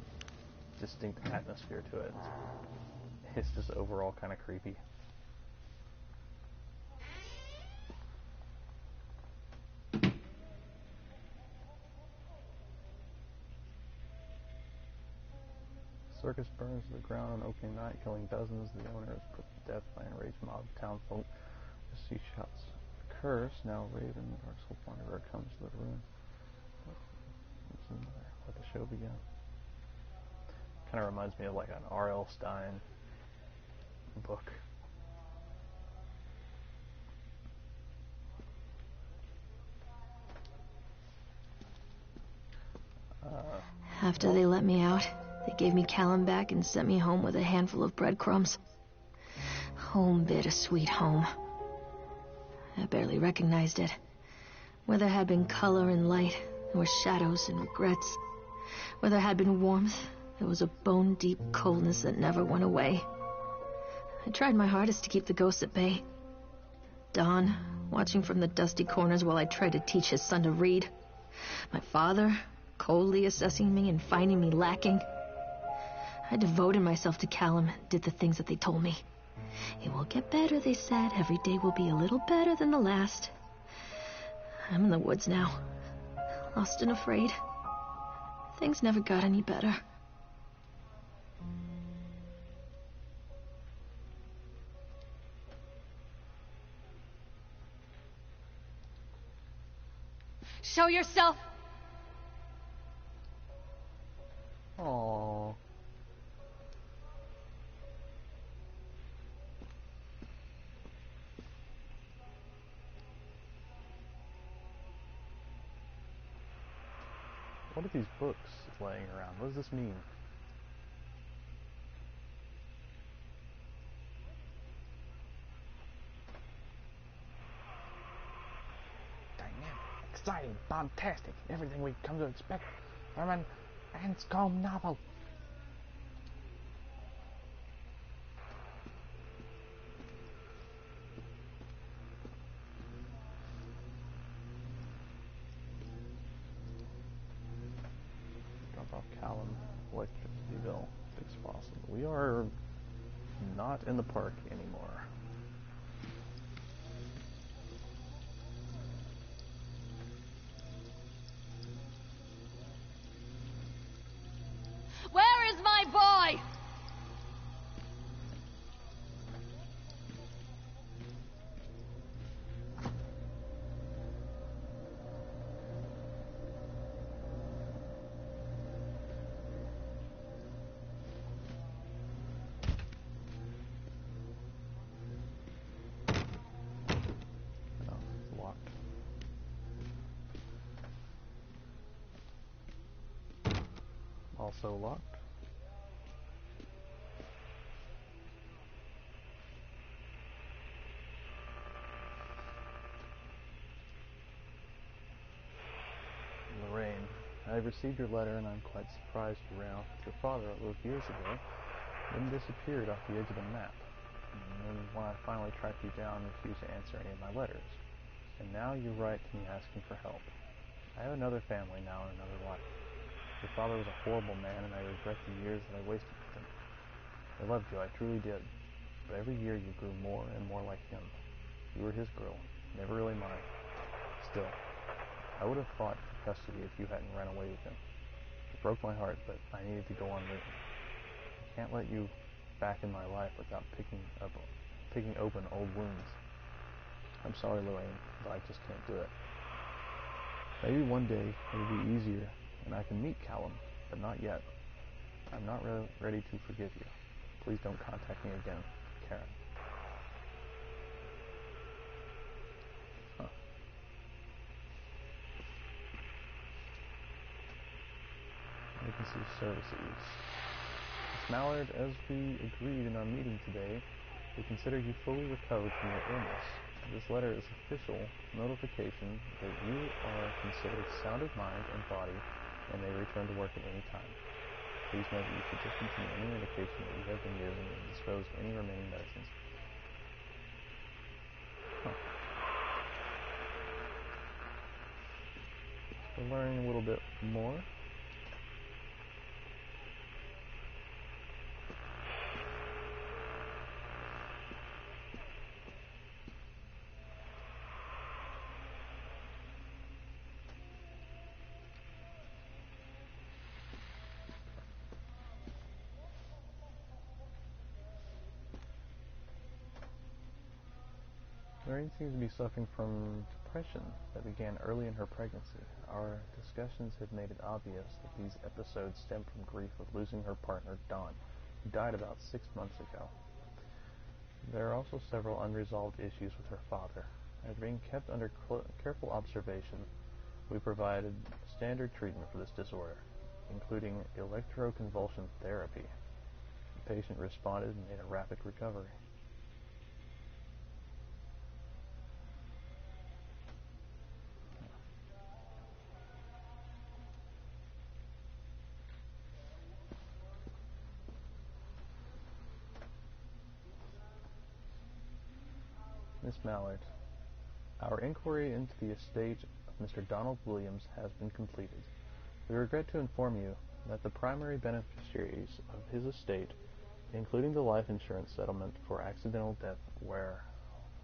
distinct atmosphere to it. It's just overall kind of creepy. Circus burns to the ground on opening night, killing dozens. The owner is put to death by an enraged mob of townsfolk. As he shouts a curse, now Raven, our soul wanderer, comes to the ruin. Let the show begin. Kind of reminds me of like an R.L. Stein book. After they let me out, they gave me Callum back and sent me home with a handful of breadcrumbs. Home, bittersweet home. I barely recognized it. Where there had been color and light, there were shadows and regrets. Where there had been warmth, there was a bone-deep coldness that never went away. I tried my hardest to keep the ghosts at bay. Don, watching from the dusty corners while I tried to teach his son to read. My father, coldly assessing me and finding me lacking. I devoted myself to Callum and did the things that they told me. It will get better, they said. Every day will be a little better than the last. I'm in the woods now, lost and afraid. Things never got any better. Show yourself! Aww. What are these books laying around? What does this mean? Dynamic, exciting, bombastic, everything we've come to expect from an Anscombe novel. Drop off Callum, Electricityville, fix Fossil. We are not in the park anymore. Where is my boy? also locked. Lorraine, I have received your letter and I'm quite surprised you ran off with your father a little years ago, then disappeared off the edge of the map. And then when I finally tracked you down, refused to answer any of my letters. And now you write to me asking for help. I have another family now and another life. Your father was a horrible man and I regret the years that I wasted with him. I loved you, I truly did. But every year you grew more and more like him. You were his girl, never really mine. Still, I would have fought for custody if you hadn't run away with him. It broke my heart, but I needed to go on living. I can't let you back in my life without picking open old wounds. I'm sorry, Lorraine, but I just can't do it. Maybe one day it'll be easier and I can meet Callum, but not yet. I'm not ready to forgive you. Please don't contact me again, Karen. Vacancy services. Miss Mallard, as we agreed in our meeting today, we consider you fully recovered from your illness. This letter is official notification that you are considered sound of mind and body and may return to work at any time. Please note that you should discontinue any medication that you have been using and dispose of any remaining medicines. We're learning a little bit more. Lorraine seems to be suffering from depression that began early in her pregnancy. Our discussions have made it obvious that these episodes stem from grief of losing her partner, Dawn, who died about 6 months ago. There are also several unresolved issues with her father. After being kept under careful observation, we provided standard treatment for this disorder, including electroconvulsion therapy. The patient responded and made a rapid recovery. Miss Mallard, our inquiry into the estate of Mr. Donald Williams has been completed. We regret to inform you that the primary beneficiaries of his estate, including the life insurance settlement for accidental death, were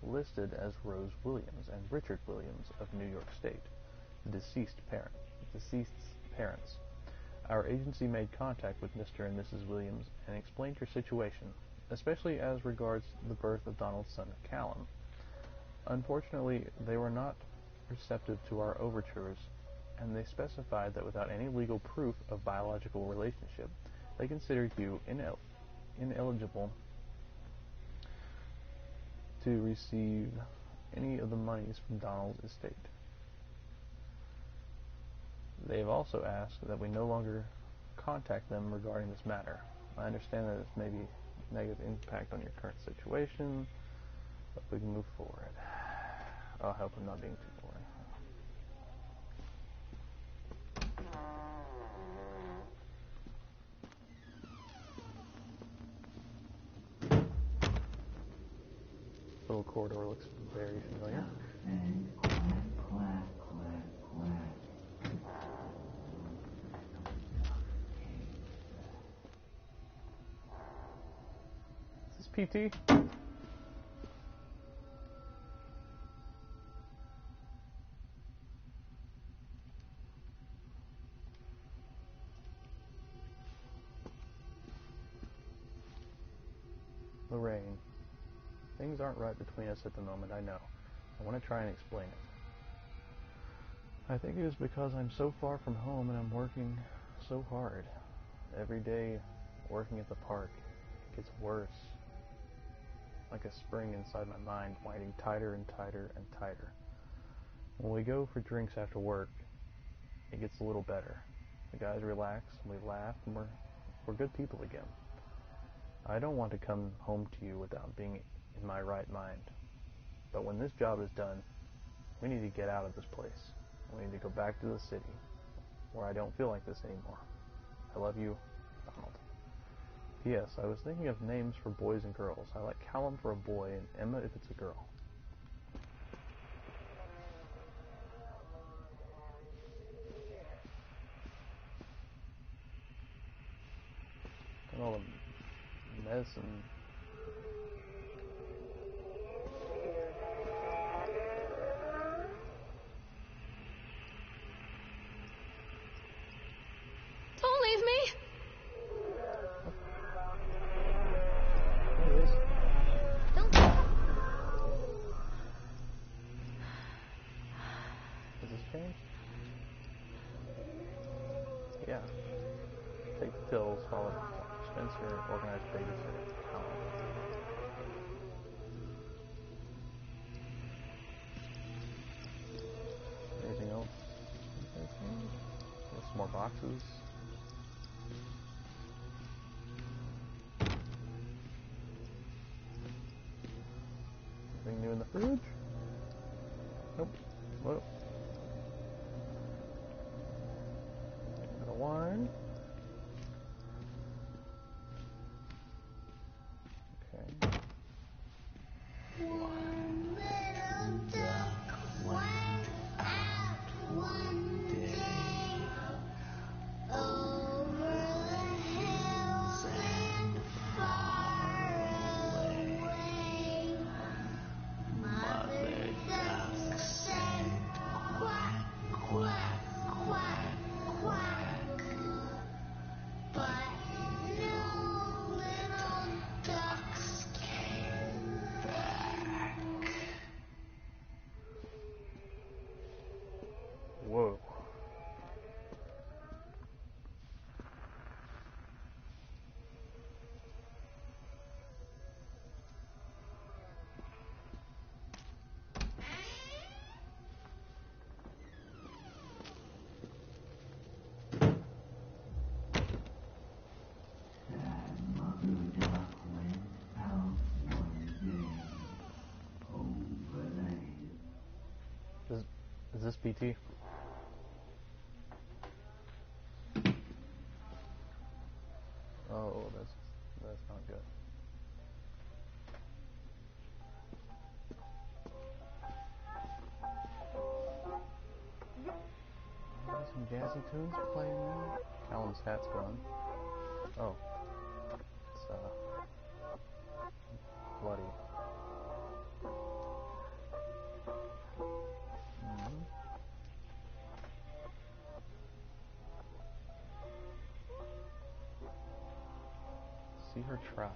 listed as Rose Williams and Richard Williams of New York State, the deceased's parents. Our agency made contact with Mr. and Mrs. Williams and explained your situation, especially as regards the birth of Donald's son, Callum. Unfortunately, they were not receptive to our overtures, and they specified that without any legal proof of biological relationship, they considered you ineligible to receive any of the monies from Donald's estate. They have also asked that we no longer contact them regarding this matter. I understand that this may be a negative impact on your current situation, but we can move forward. I hope I'm not being too boring. Little corridor looks very familiar. Is this PT? Lorraine, things aren't right between us at the moment, I know. I want to try and explain it. I think it is because I'm so far from home and I'm working so hard. Every day, working at the park, it gets worse. Like a spring inside my mind, winding tighter and tighter and tighter. When we go for drinks after work, it gets a little better. The guys relax, and we laugh, and we're good people again. I don't want to come home to you without being in my right mind. But when this job is done, we need to get out of this place. We need to go back to the city, where I don't feel like this anymore. I love you, Donald. P.S. I was thinking of names for boys and girls. I like Callum for a boy and Emma if it's a girl. And all the medicine. Don't leave me! Don't. Does this change? Yeah. Take the pills, follow Spencer, organize babysitter. Anything else? Some more boxes. Anything new in the fridge? Nope. Whoa. Got a wine. Okay. One little duck went out one day over the hills and far away. Mother duck said quack, quack, quack, quack. But no little ducks came back. Whoa. Is this BT? Oh, that's not good. Some jazzy tunes playing now. Callum's hat's gone. Oh, it's bloody. See her try.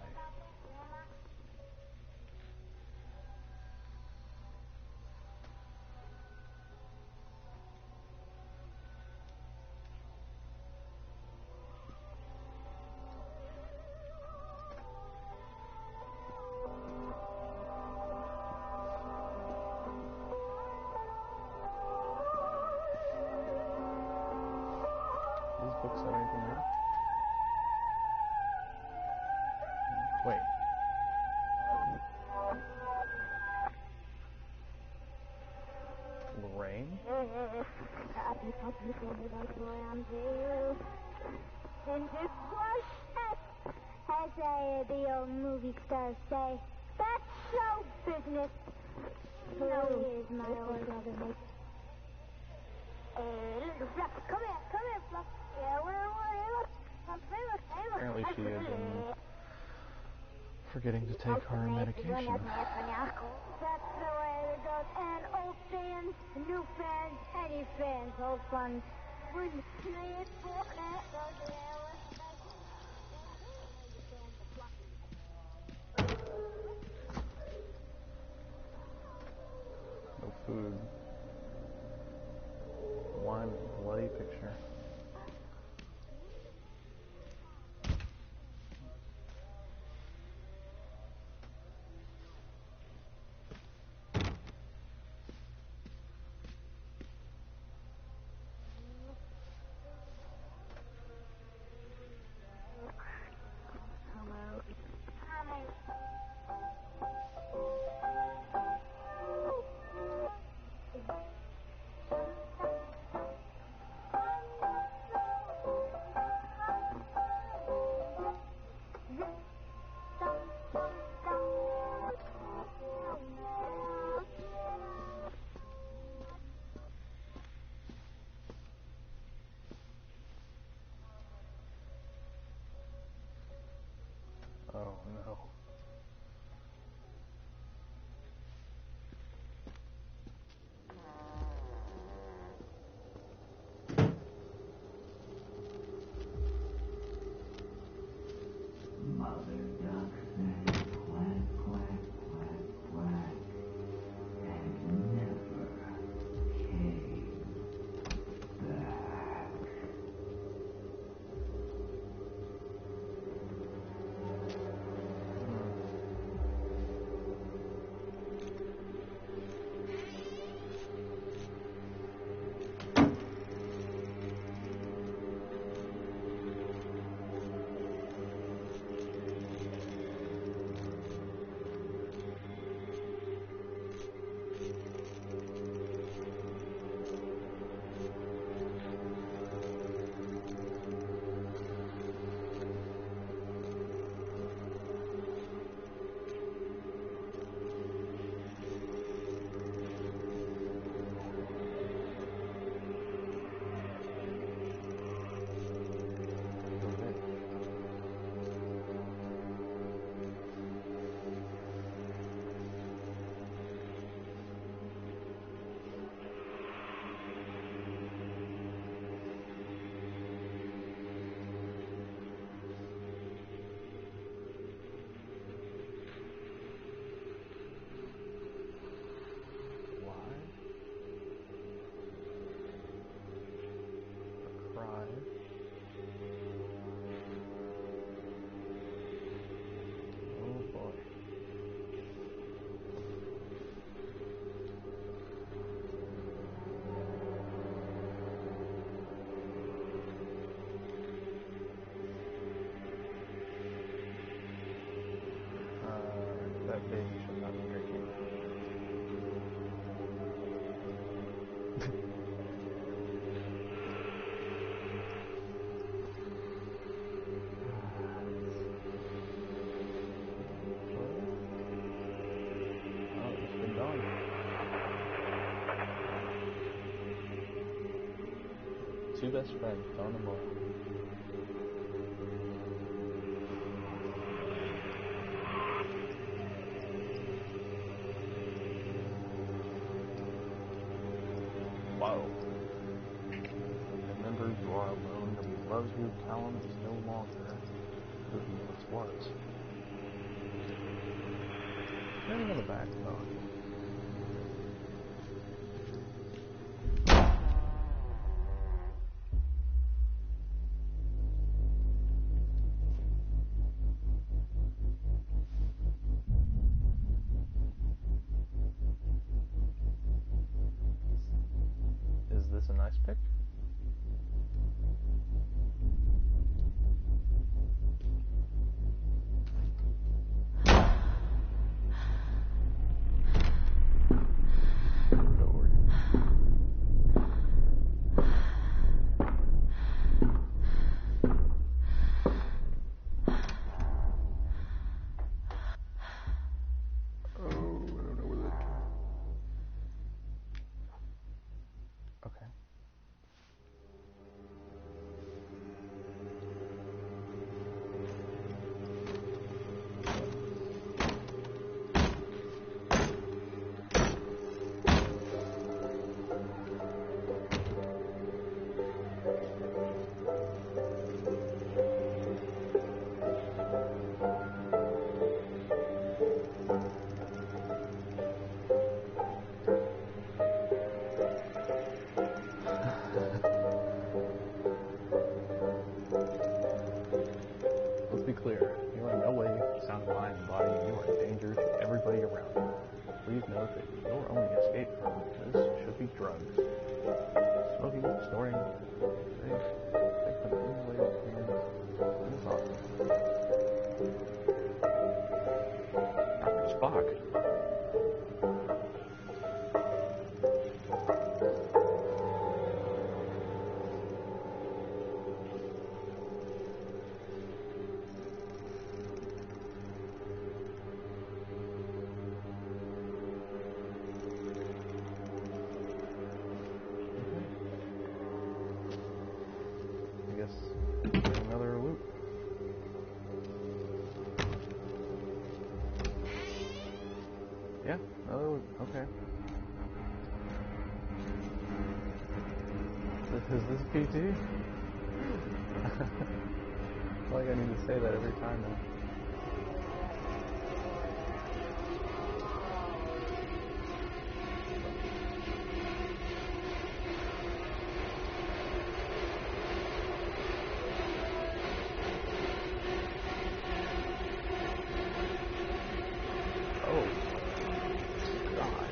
These books have anything new? Wait. Lorraine? As the old movie stars say, that's show business. Who is my old brother, mate? Little Fluff, come here, Fluff. Yeah, Apparently she had been forgetting to take her medication. That's the way it goes. And old fans, new fans, any fans, old fans. No food. Wine with a bloody picture. Drive. Oh boy. That baby should not be drinking. Two best friends, Dawn and Laura. Whoa. Remember, you are alone. Nobody loves you. Callum is no longer who he once was. Maybe on the back, though. Is this a nice pick? Lord. Oh, I don't know where that. Okay. Let's be clear. You are in no way sound of mind and body, and you are a danger to everybody around you. Please note that your only escape from this should be drugs. Smoking, snoring, take them any way you can. It's awesome. Dr. Spock. I guess another loop. Yeah, another loop. Okay. Is this PT? I feel like I need to say that every time now. Oh, God.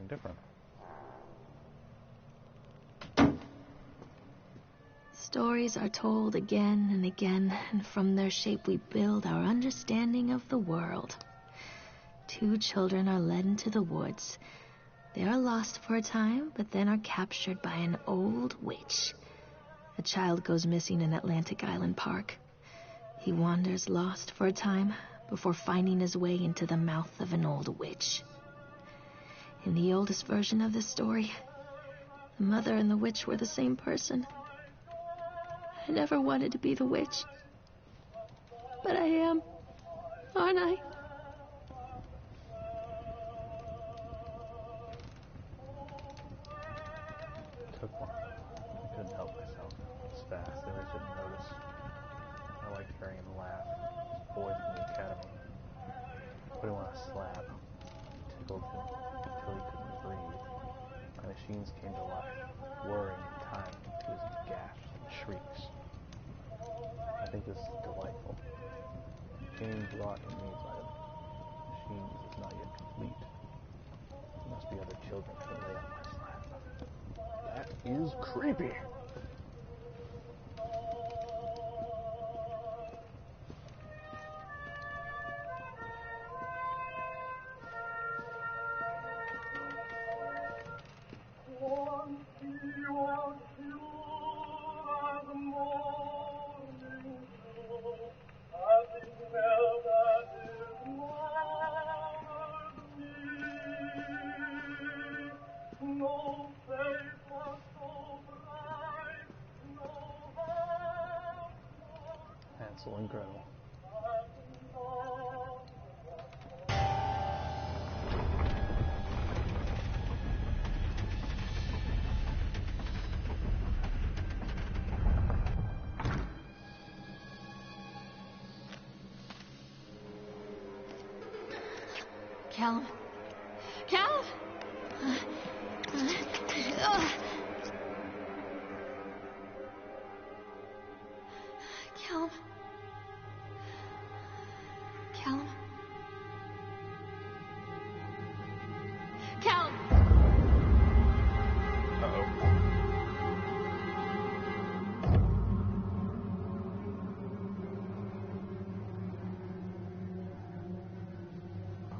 something different. Stories are told again and again, and from their shape we build our understanding of the world. 2 children are led into the woods. They are lost for a time, but then are captured by an old witch. A child goes missing in Atlantic Island Park. He wanders lost for a time before finding his way into the mouth of an old witch. In the oldest version of this story, the mother and the witch were the same person. I never wanted to be the witch, but I am, aren't I? Took one. I couldn't help myself. It's fast, there I shouldn't notice. I liked hearing him laugh. These boys from the academy. Put him on a slab. Tickled him until he couldn't breathe. My machines came to life, whirring in time to his gasps and shrieks. I think this is delightful. The change wrought in me by the machines is not yet complete. There must be other children to lay on my slab. That is creepy. Hansel and Gretel. Callum? Callum? Callum? Callum? Callum!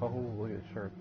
Oh, look at his shirt.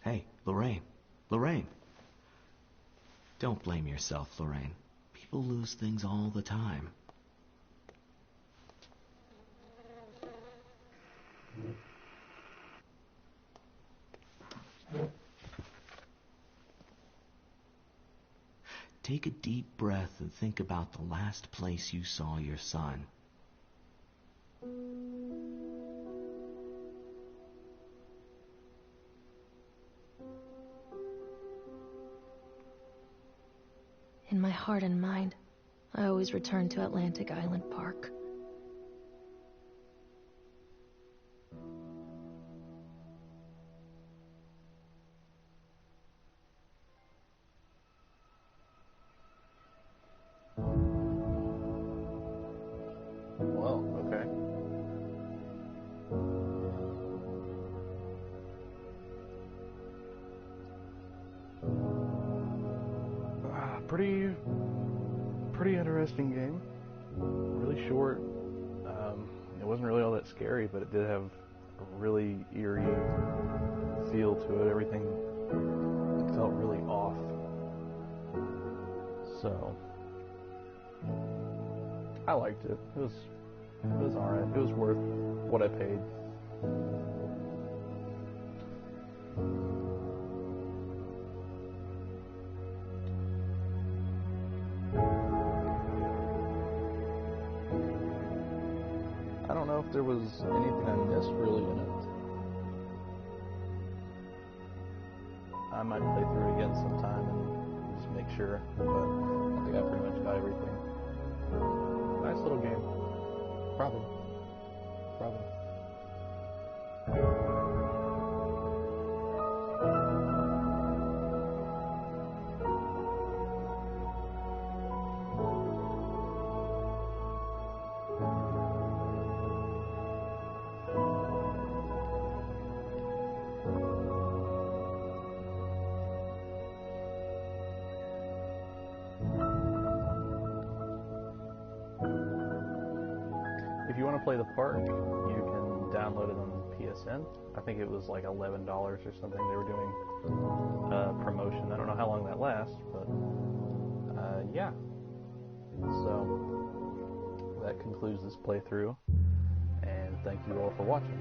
Hey, Lorraine. Lorraine. Don't blame yourself, Lorraine. People lose things all the time. Take a deep breath and think about the last place you saw your son. In my heart and mind, I always return to Atlantic Island Park. Well, okay. Pretty interesting game. Really short. it wasn't really all that scary, but it did have a really eerie feel to it. Everything felt really off. So I liked it. It was alright. It was worth what I paid. I don't know if there was anything I missed really in it. I might play through it again sometime and just make sure, but I think I pretty much got everything. Nice little game. Probably. If you want to play the park, you can download it on PSN. I think it was like $11 or something. They were doing promotion. I don't know how long that lasts, but yeah. So that concludes this playthrough, and thank you all for watching.